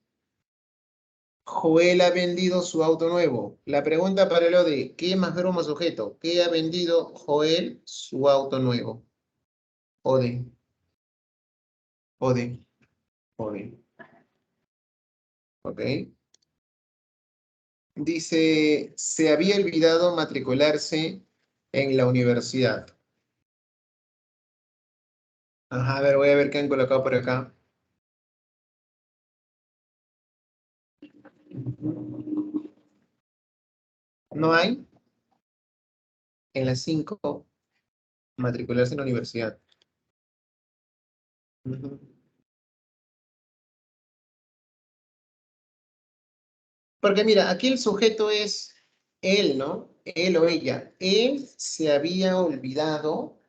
A: Joel ha vendido su auto nuevo. La pregunta para lo de ¿qué más verbo más sujeto? ¿Qué ha vendido Joel su auto nuevo? O de. O de. O de. ¿Ok? Dice, se había olvidado matricularse en la universidad. Ajá, a ver, voy a ver qué han colocado por acá. No hay en las 5 matricularse en la universidad. Ujú. Porque mira, aquí el sujeto es él, ¿no? Él o ella. Él ¿qué se había olvidado?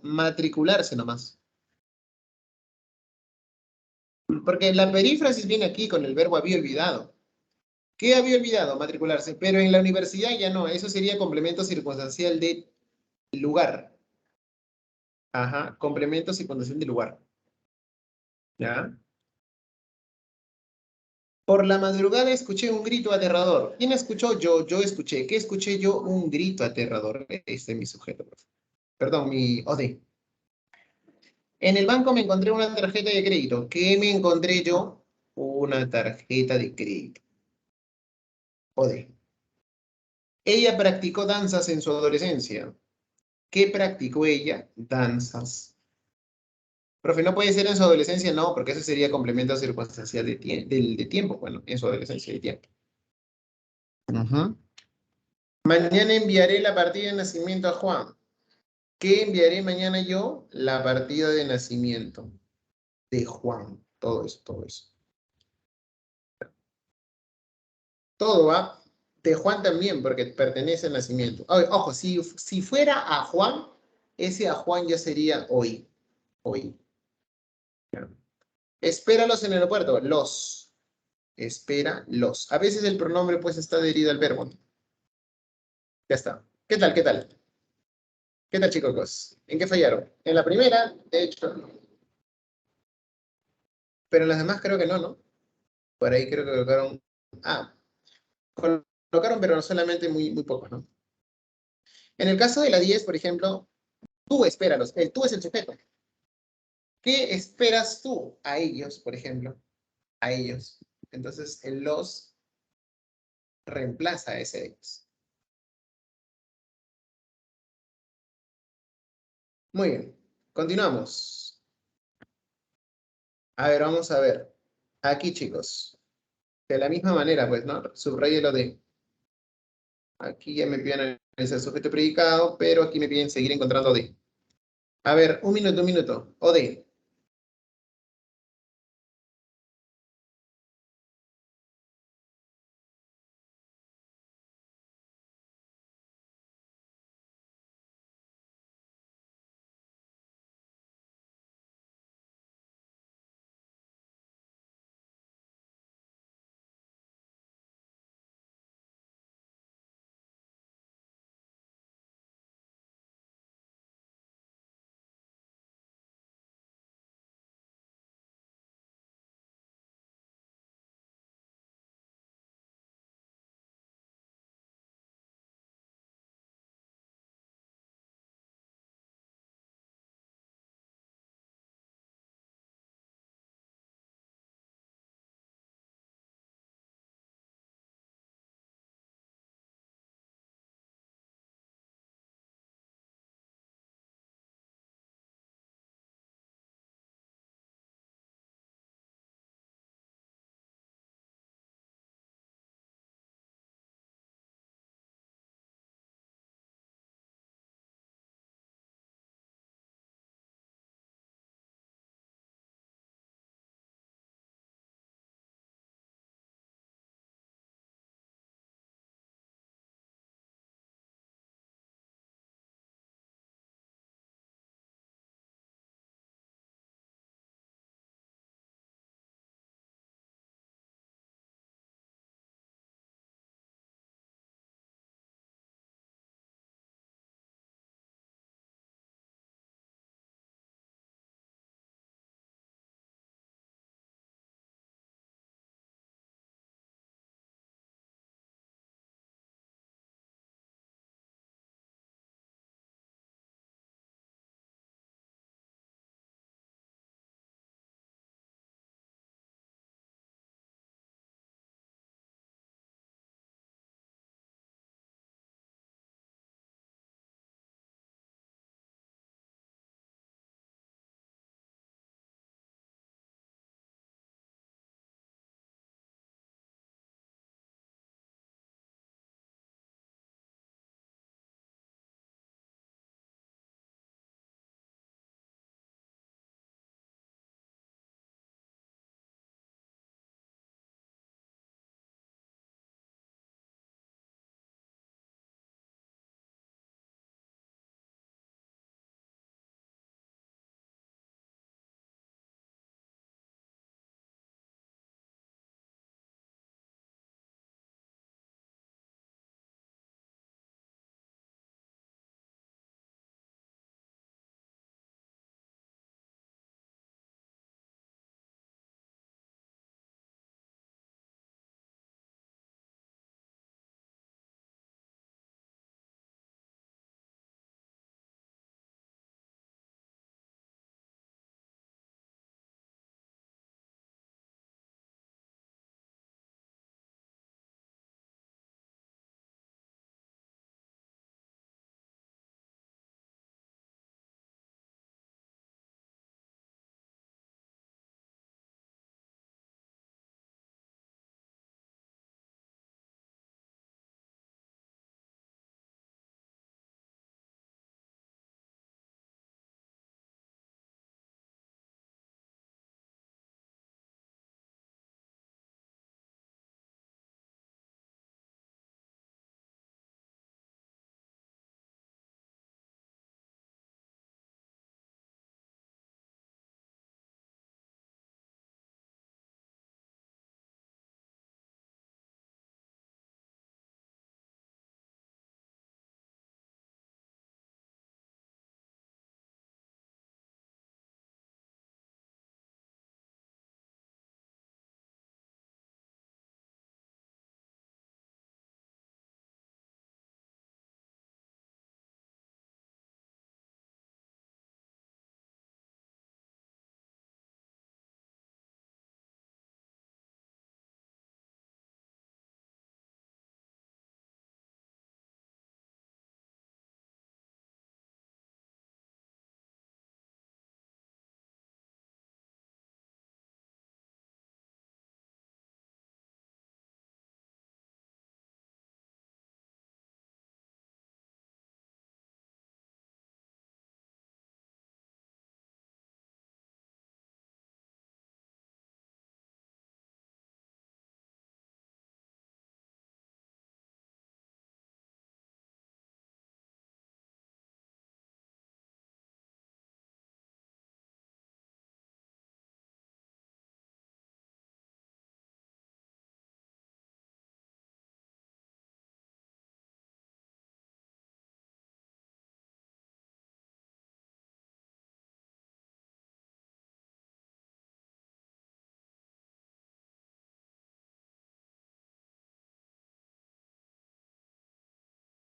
A: Matricularse nomás. Porque la perífrasis viene aquí con el verbo había olvidado. ¿Qué había olvidado? Matricularse. Pero en la universidad ya no. Eso sería complemento circunstancial de lugar. Ajá, complemento circunstancial de lugar. ¿Ya? Por la madrugada escuché un grito aterrador. ¿Quién escuchó? Yo escuché. ¿Qué escuché yo? Un grito aterrador. Este es mi sujeto. Perdón, mi OD. En el banco me encontré una tarjeta de crédito. ¿Qué me encontré yo? Una tarjeta de crédito. OD. Ella practicó danzas en su adolescencia. ¿Qué practicó ella? Danzas. Profe, no puede ser en su adolescencia, no, porque eso sería complemento circunstancial de tiempo. Bueno, en su adolescencia de tiempo. Ujú. Mañana enviaré la partida de nacimiento a Juan. ¿Qué enviaré mañana yo? La partida de nacimiento de Juan. Todo eso, todo eso. Todo va de Juan también, porque pertenece al nacimiento. Ojo, si fuera a Juan, ese a Juan ya sería hoy. Hoy. Espéralos en el aeropuerto. Los. Espera los. A veces el pronombre pues está adherido al verbo. Ya está. ¿Qué tal? ¿Qué tal? ¿Qué tal, chicos? ¿En qué fallaron? En la primera, de hecho, pero en las demás creo que no, ¿no? Por ahí creo que colocaron. Ah, colocaron, pero no solamente muy pocos, ¿no? En el caso de la 10, por ejemplo, tú espéralos. El tú es el sujeto. ¿Qué esperas tú a ellos, por ejemplo? A ellos. Entonces, el los reemplaza a ese ellos. Muy bien. Continuamos. A ver, vamos a ver. Aquí, chicos. De la misma manera, pues, ¿no? Subrayo lo de. Aquí ya me piden el sujeto predicado, pero aquí me piden seguir encontrando de. A ver, un minuto, un minuto. O de.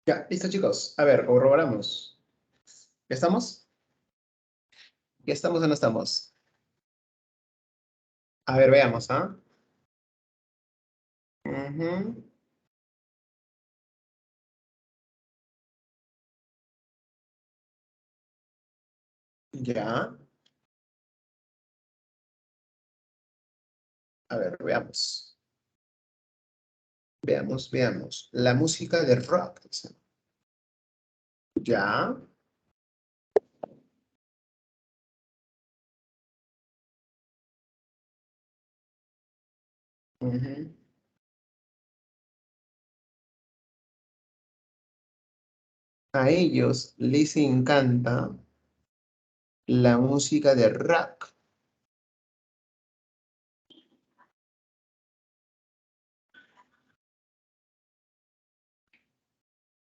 A: Ya, listo, chicos. A ver, corroboramos. ¿Ya estamos? ¿Ya estamos o no estamos? A ver, veamos, ¿ah? Ujú. Ya. A ver, veamos. Veamos. La música de rock. Dice. Ya. Ujú. A ellos les encanta la música de rock.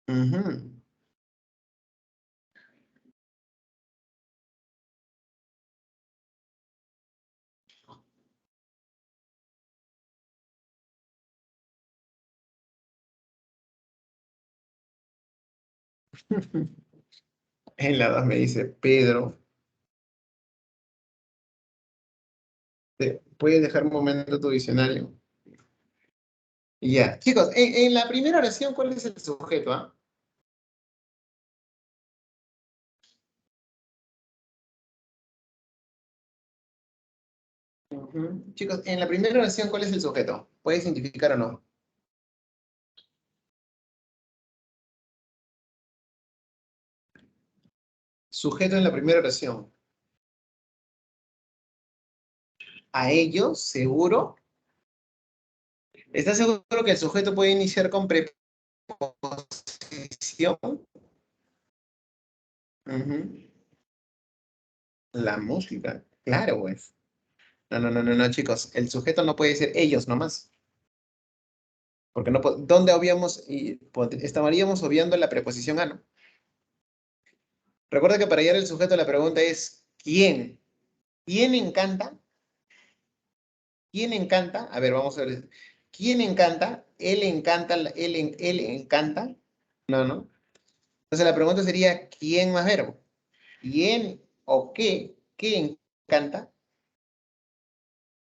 A: Ujú. En la 2 me dice Pedro. ¿Puedes dejar un momento tu diccionario? Ya. Chicos, en la primera oración, ¿cuál es el sujeto, ah? Ujú. Chicos, en la primera oración, ¿cuál es el sujeto? ¿Puedes identificar o no? Sujeto en la primera oración. A ellos, seguro. ¿Estás seguro que el sujeto puede iniciar con preposición? Ujú. La música. Claro, pues. No, chicos. El sujeto no puede ser ellos nomás. Porque no, ¿dónde obviamos? Estaríamos obviando la preposición a, ¿no? Recuerda que para hallar el sujeto la pregunta es ¿quién? ¿Quién encanta? ¿Quién encanta? A ver, vamos a ver. ¿Quién encanta? ¿Él encanta? ¿Él encanta? No. Entonces la pregunta sería ¿quién más verbo? ¿Quién o qué? ¿Qué encanta?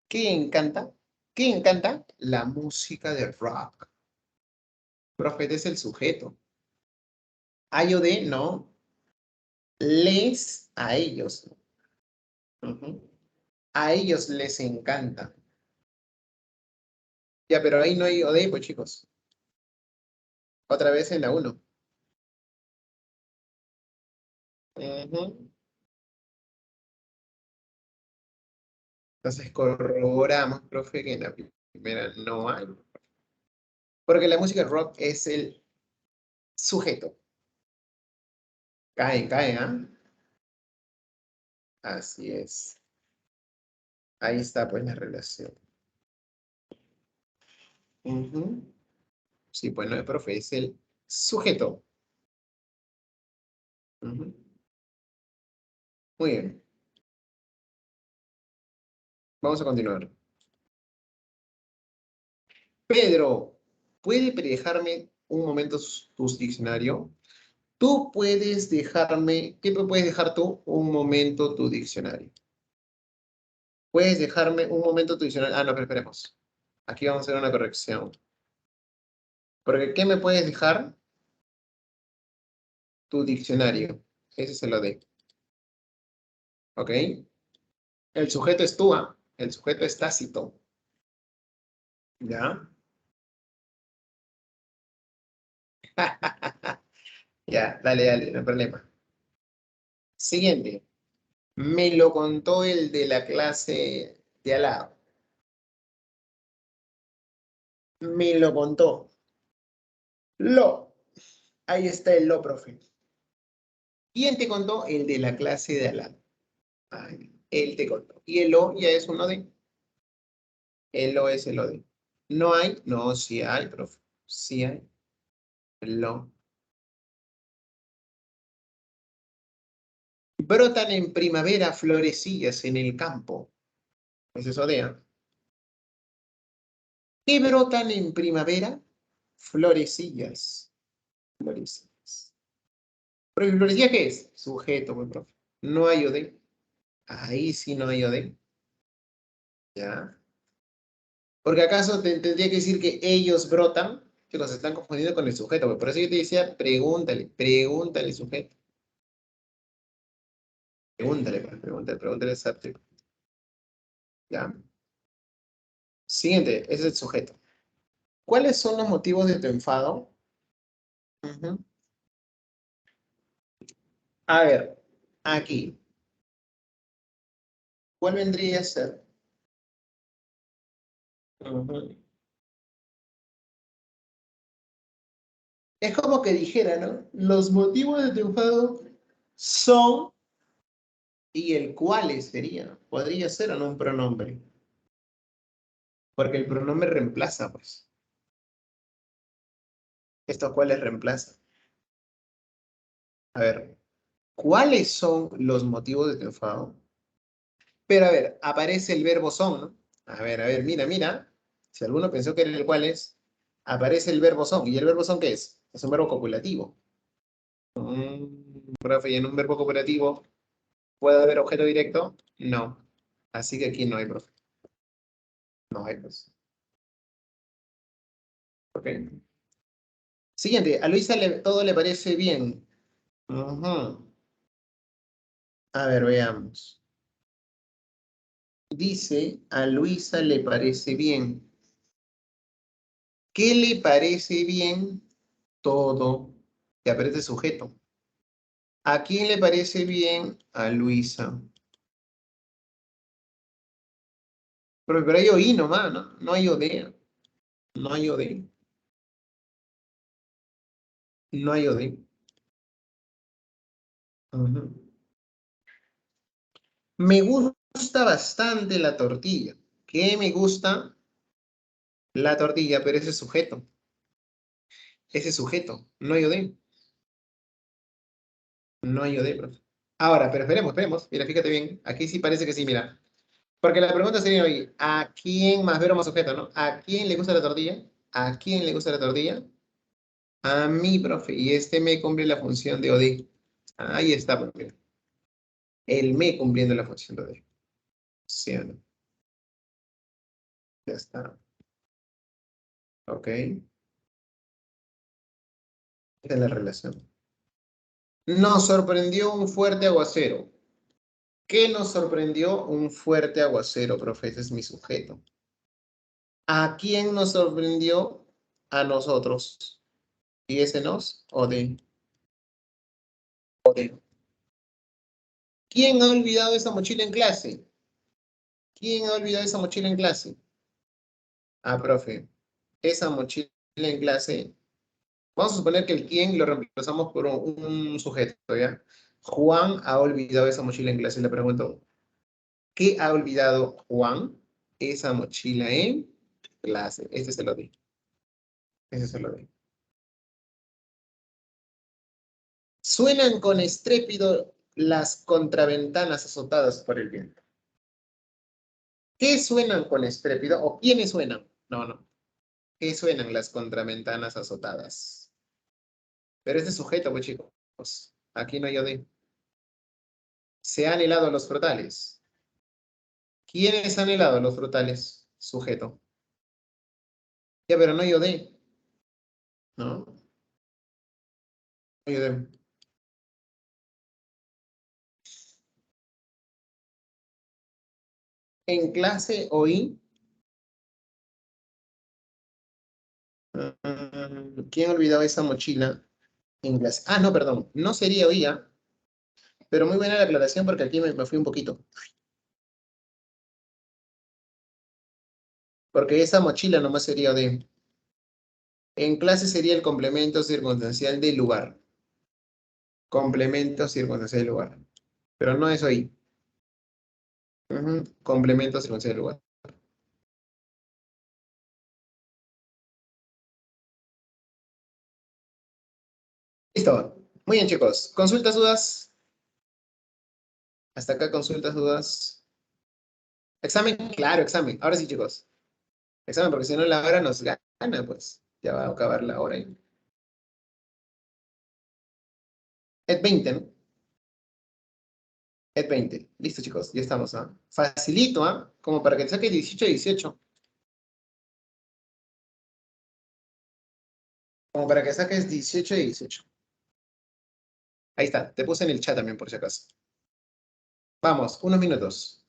A: ¿Qué encanta? ¿Qué encanta? La música de rock. Profe, es el sujeto. ¿Hay o de? No. Les a ellos. Ujú. A ellos les encanta. Ya, pero ahí no hay o de, pues chicos. Otra vez en la uno. Ujú. Entonces corroboramos, profe, que en la primera no hay. Porque la música rock es el sujeto. Cae, ¿ah? Así es. Ahí está, pues, la relación. Ujú. Sí, pues no es profe, es el sujeto. Ujú. Muy bien. Vamos a continuar. Pedro, ¿puede dejarme un momento tu diccionario? Tú puedes dejarme, ¿qué me puedes dejar tú? Un momento tu diccionario. Puedes dejarme un momento tu diccionario. Ah, no, pero esperemos. Aquí vamos a hacer una corrección. Porque, ¿qué me puedes dejar? Tu diccionario. Ese se lo de. ¿Ok? El sujeto es tú, ¿ah? El sujeto es tácito. ¿Ya? Ya, dale, no hay problema. Siguiente. Me lo contó el de la clase de al lado. Me lo contó. Lo. Ahí está el lo, profe. ¿Quién te contó? El de la clase de al lado. Ay, él te contó. Y el lo ya es uno de. El lo es el lo de. ¿No hay? No, sí hay, profe. Sí hay. El lo. Brotan en primavera florecillas en el campo. Ese es odea. ¿Qué brotan en primavera? Florecillas. Florecillas. Pero florecillas, ¿qué es? Sujeto, pues, profe. No hay OD. Ahí sí no hay OD. ¿Ya? Porque acaso tendría que decir que ellos brotan. Chicos, se están confundiendo con el sujeto, pues. Por eso yo te decía, pregúntale sujeto. Pregúntale, pues, pregúntale al subject. ¿Ya? Siguiente, ese es el sujeto. ¿Cuáles son los motivos de tu enfado? Ujú. A ver, aquí. ¿Cuál vendría a ser? Ujú. Es como que dijera, ¿no? Los motivos de tu enfado son y el cuáles sería. Podría ser o no un pronombre. Porque el pronombre reemplaza, pues. ¿Esto cuáles reemplaza? A ver, ¿cuáles son los motivos de tu enfado? Pero a ver, aparece el verbo son, ¿no? A ver, mira. Si alguno pensó que era el cuáles, aparece el verbo son. ¿Y el verbo son qué es? Es un verbo copulativo. Profe, ¿y en un verbo cooperativo puede haber objeto directo? No. Así que aquí no hay, profe. No hay, pues. ¿Ok? Siguiente, a Luisa todo le parece bien. Ujú. A ver, veamos. Dice, a Luisa le parece bien. ¿Qué le parece bien? Todo. Te aparece sujeto. ¿A quién le parece bien? A Luisa. Pero hay oí nomás, ¿no? No hay odea. No hay odea. No hay odea. Ujú. Me gusta bastante la tortilla. ¿Qué me gusta? La tortilla, pero ese sujeto. Ese sujeto. No hay odea. No hay odea, profe. Ahora, pero esperemos. Mira, fíjate bien. Aquí sí parece que sí, mira. Porque la pregunta sería hoy, ¿a quién más verbo más sujeto, no? ¿A quién le gusta la tortilla? ¿A quién le gusta la tortilla? A mí, profe. Y este me cumple la función de OD. Ahí está, profe. El me cumpliendo la función de OD. ¿Sí o no? Ya está. Ok. Esta es la relación. Nos sorprendió un fuerte aguacero. ¿Qué nos sorprendió? Un fuerte aguacero, profe. Ese es mi sujeto. ¿A quién nos sorprendió? A nosotros. ¿Y ese nos? OD. OD. ¿Quién ha olvidado esa mochila en clase? ¿Quién ha olvidado esa mochila en clase? Ah, profe. Esa mochila en clase. Vamos a suponer que el quién lo reemplazamos por un sujeto, ¿ya? Juan ha olvidado esa mochila en clase. Le pregunto, ¿qué ha olvidado Juan? Esa mochila en clase. Este se lo di. Ese se lo di. Suenan con estrépito las contraventanas azotadas por el viento. ¿Qué suenan con estrépito? ¿O quiénes suenan? No. ¿Qué suenan las contraventanas azotadas? Pero este sujeto, pues chicos, aquí no hay OD. Se han helado los frutales. ¿Quiénes han helado los frutales? Sujeto. Ya, pero no hay OD, ¿no? No hay OD. En clase oí. ¿Quién olvidó esa mochila en clase? Ah, no, perdón. No sería oía, pero muy buena la aclaración porque aquí me fui un poquito. Porque esa mochila nomás sería OD. En clase sería el complemento circunstancial del lugar. Complemento circunstancial del lugar. Pero no es oí. Complemento circunstancial del lugar. Listo. Muy bien, chicos. ¿Consultas, dudas? Hasta acá, consultas, dudas. Examen, claro, examen. Ahora sí, chicos. Examen, porque si no la hora nos gana, pues. Ya va a acabar la hora. Es 20, ¿no? Es 20. Listo, chicos, ya estamos, ¿ah? Facilito, ¿ah? Como para que te saques 18 y 18. Como para que saques 18 y 18. Ahí está, te puse en el chat también por si acaso. Vamos, unos minutos.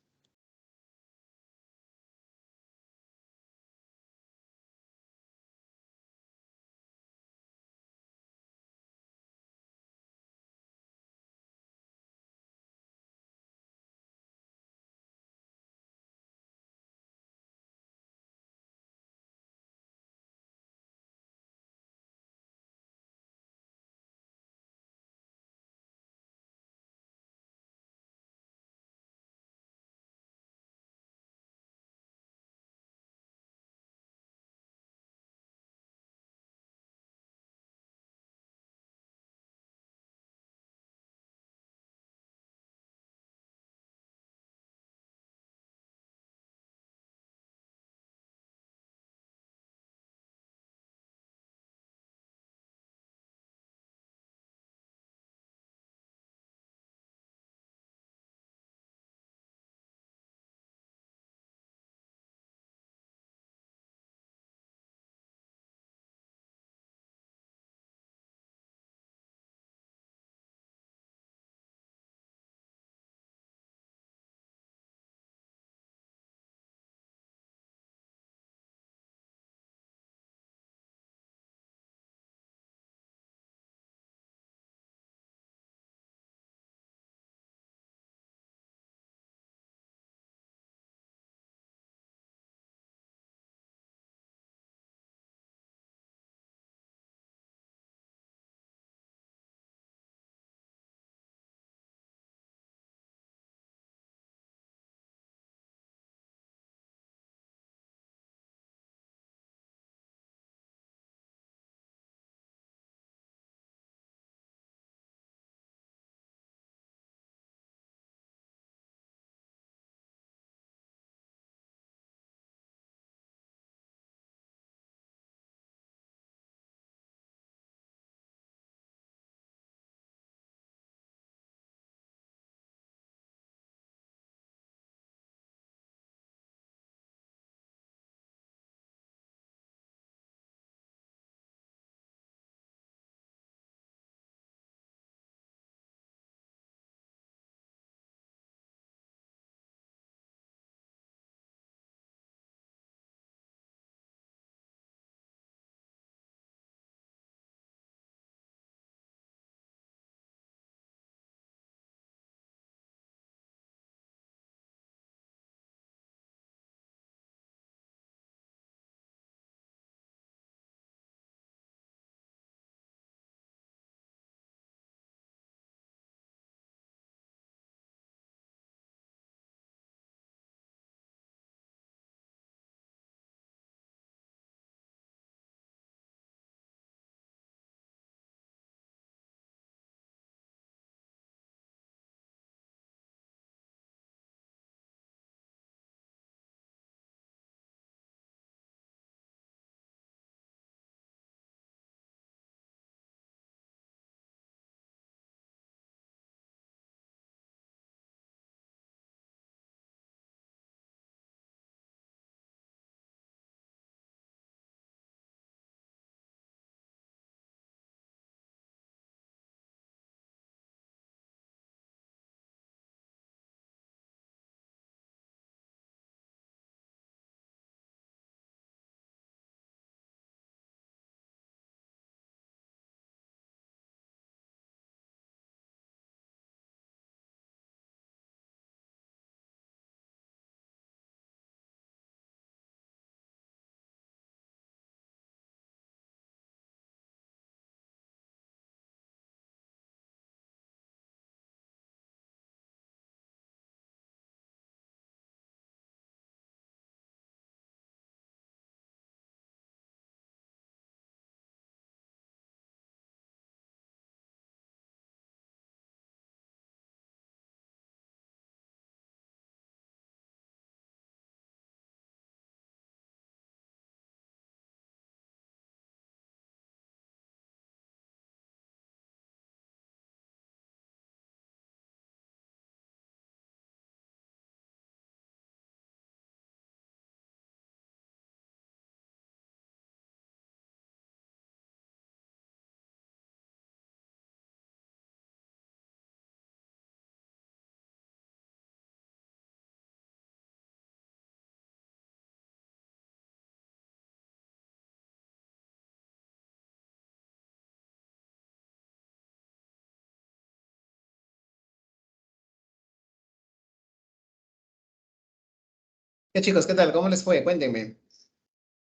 A: ¿Qué chicos, qué tal? ¿Cómo les fue? Cuéntenme.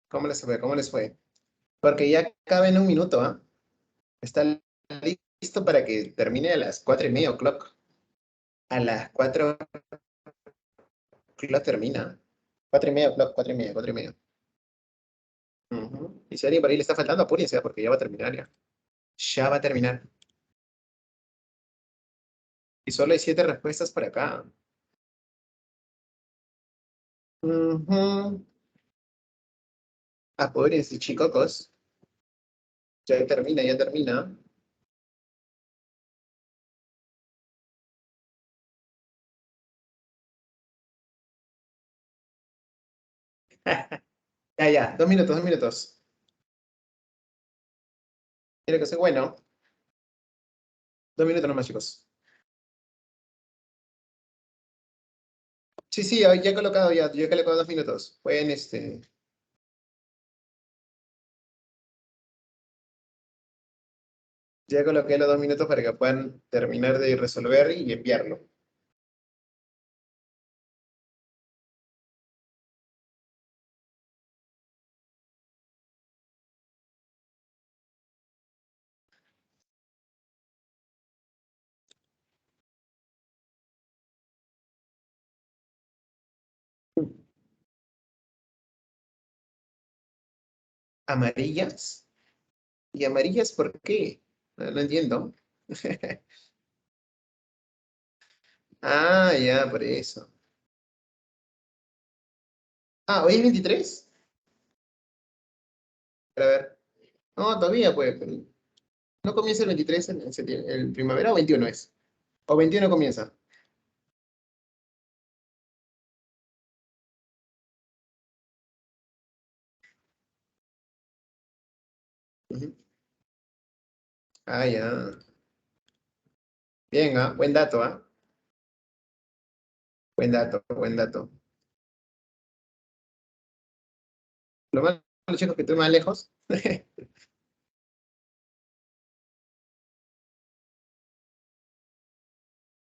A: ¿Cómo les fue? ¿Cómo les fue? Porque ya cabe en un minuto, ¿ah? Está listo para que termine a las 4:30 o'clock. A las 4 o'clock termina. 4:30 o'clock, 4:30, 4:30. Ujú. Y si alguien por ahí le está faltando, apúrense, porque ya va a terminar ya. Ya va a terminar. Y solo hay 7 respuestas por acá. Ujú. Apúrense, chicocos. Ya termina, ya termina. Ya, ya, 2 minutos, 2 minutos. Quiero que sea bueno. 2 minutos nomás, chicos. Sí, sí, ya he colocado, ya he colocado 2 minutos. Pueden, ya coloqué los 2 minutos para que puedan terminar de resolver y enviarlo. ¿Amarillas? ¿Y amarillas por qué? No, no entiendo. Ah, ya, por eso. Ah, ¿hoy es 23? A ver. No, todavía, pues. Pero ¿no comienza el 23 en septiembre, el primavera o 21 es? ¿O 21 comienza? Ujú. Ah, ya. Bien, ah, buen dato, ah. Buen dato, buen dato. Lo malo, chicos, es que estoy más lejos.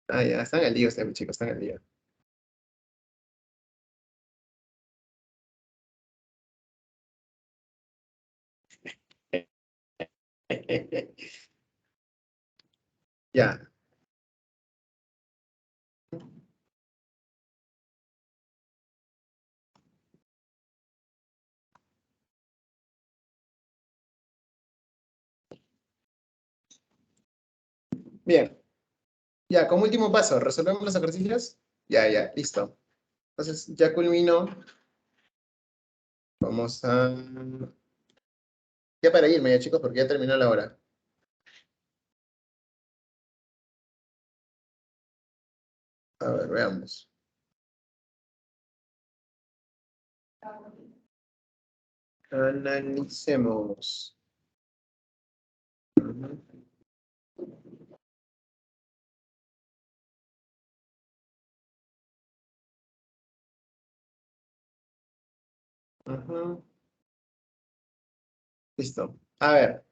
A: Ah, ya, están al lío ustedes, chicos, están al lío. Ya, bien. Ya, como último paso, ¿resolvemos los ejercicios? Ya, ya, listo. Entonces, ya culmino. Vamos a... Ya para irme, ya chicos, porque ya terminó la hora. A ver, veamos. Analicemos. Ujú, ujú. Listo. A ver,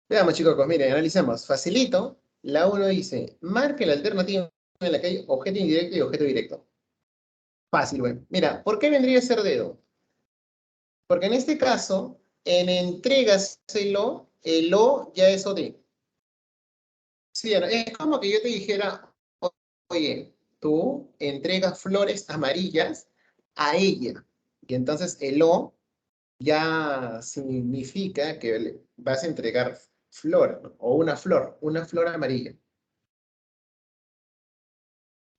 A: veamos chicos, pues, miren, analicemos. Facilito. La uno dice, marque la alternativa en la que hay objeto indirecto y objeto directo. Fácil, güey. Mira, ¿por qué vendría a ser dedo? Porque en este caso, en entrégaselo, el O ya es OD. Sí, es como que yo te dijera, oye, tú entregas flores amarillas a ella. Y entonces el O ya significa que le vas a entregar flor, ¿no? O una flor amarilla.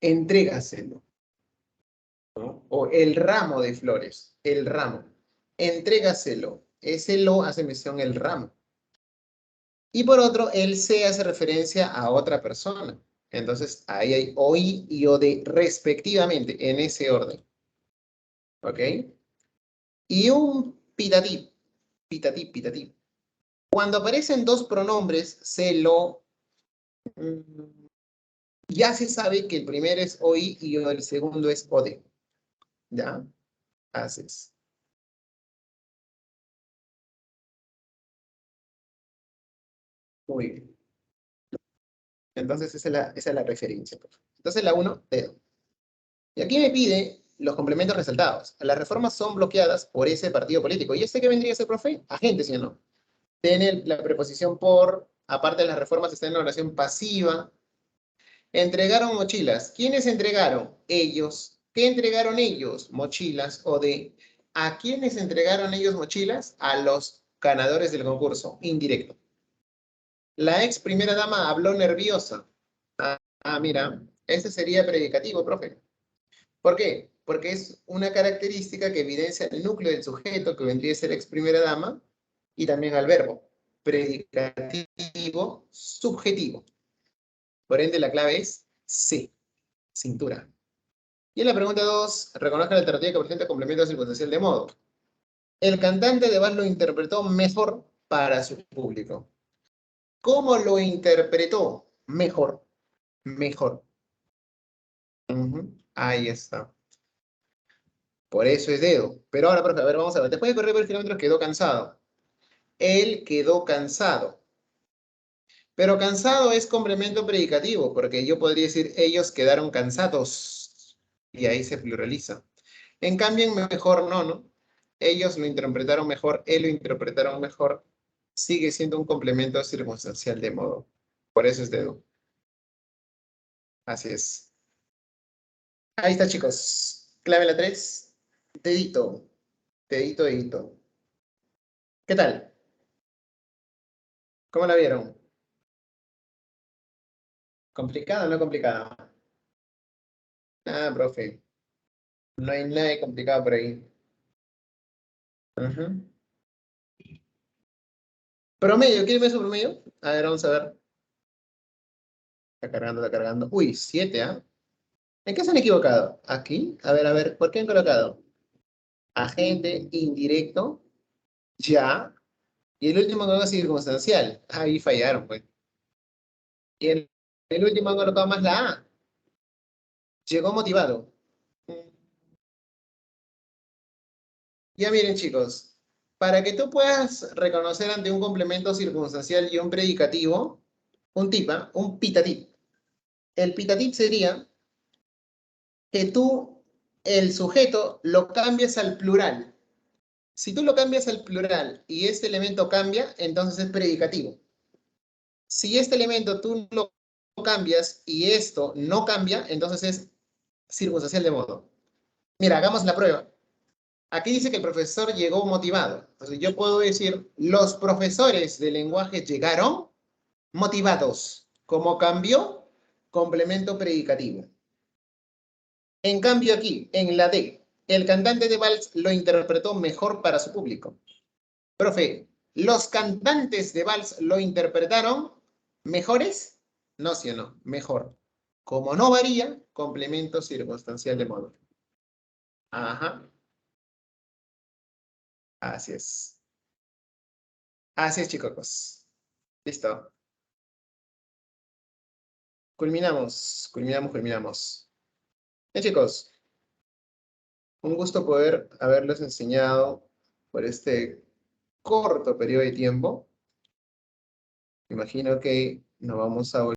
A: Entrégaselo, ¿no? O el ramo de flores, el ramo. Entrégaselo. Ese lo hace mención el ramo. Y por otro, el se hace referencia a otra persona. Entonces, ahí hay OI y OD respectivamente, en ese orden. ¿Ok? Y un pitatip, pitatip, pitatip. Cuando aparecen dos pronombres, mm, ya se sabe que el primero es OI y el segundo es OD. ¿Ya? Haces. Muy bien. Entonces, esa es la referencia. Entonces, la uno, dedo. Y aquí me pide los complementos resaltados. Las reformas son bloqueadas por ese partido político. ¿Y este qué vendría a ser, profe? Agente, ¿sí o no? Tiene la preposición por, aparte de las reformas, está en la oración pasiva. Entregaron mochilas. ¿Quiénes entregaron? Ellos. ¿Qué entregaron ellos? Mochilas. O de, ¿a quiénes entregaron ellos mochilas? A los ganadores del concurso. Indirecto. La ex primera dama habló nerviosa. Mira, ese sería predicativo, profe. ¿Por qué? Porque es una característica que evidencia el núcleo del sujeto, que vendría a ser ex primera dama, y también al verbo. Predicativo, subjetivo. Por ende, la clave es C, cintura. Y en la pregunta 2, reconozca la alternativa que presenta complemento circunstancial de modo. El cantante de vals lo interpretó mejor para su público. ¿Cómo lo interpretó? Mejor. Mejor. Ahí está. Por eso es dedo. Pero ahora, profe, a ver, vamos a ver. Después de correr por el kilómetro quedó cansado. Él quedó cansado. Pero cansado es complemento predicativo, porque yo podría decir ellos quedaron cansados. Y ahí se pluraliza. En cambio, en mejor no, ¿no? Ellos lo interpretaron mejor, él lo interpretaron mejor. Sigue siendo un complemento circunstancial de modo. Por eso es dedo. Así es. Ahí está, chicos. Clave la 3. Dedito. Dedito, dedito. ¿Qué tal? ¿Cómo la vieron? ¿Complicada o no complicada? Ah, profe. No hay nada de complicado por ahí. Ujú. Promedio, ¿quién ve su promedio? A ver, vamos a ver. Está cargando, está cargando. Uy, 7, ¿ah? ¿En qué se han equivocado? ¿Aquí? A ver, ¿por qué han colocado? Agente, indirecto, ya. Y el último no es circunstancial. Ahí fallaron, pues. Y el último han colocado más la A. Llegó motivado. Ya miren, chicos. Para que tú puedas reconocer ante un complemento circunstancial y un predicativo, un tipa, un pitatip. El pitatip sería que tú, el sujeto, lo cambies al plural. Si tú lo cambias al plural y este elemento cambia, entonces es predicativo. Si este elemento tú lo cambias y esto no cambia, entonces es circunstancial de modo. Mira, hagamos la prueba. Aquí dice que el profesor llegó motivado. Entonces yo puedo decir, los profesores de lenguaje llegaron motivados. Como cambió, complemento predicativo. En cambio aquí, en la D, el cantante de vals lo interpretó mejor para su público. Profe, ¿los cantantes de vals lo interpretaron mejores? No, sí o no, mejor. Como no varía, complemento circunstancial de modo. Ajá, así es. Así es, chicos. Listo. Culminamos, culminamos, culminamos. Bien, chicos, un gusto poder haberles enseñado por este corto periodo de tiempo. Imagino que nos vamos a volver.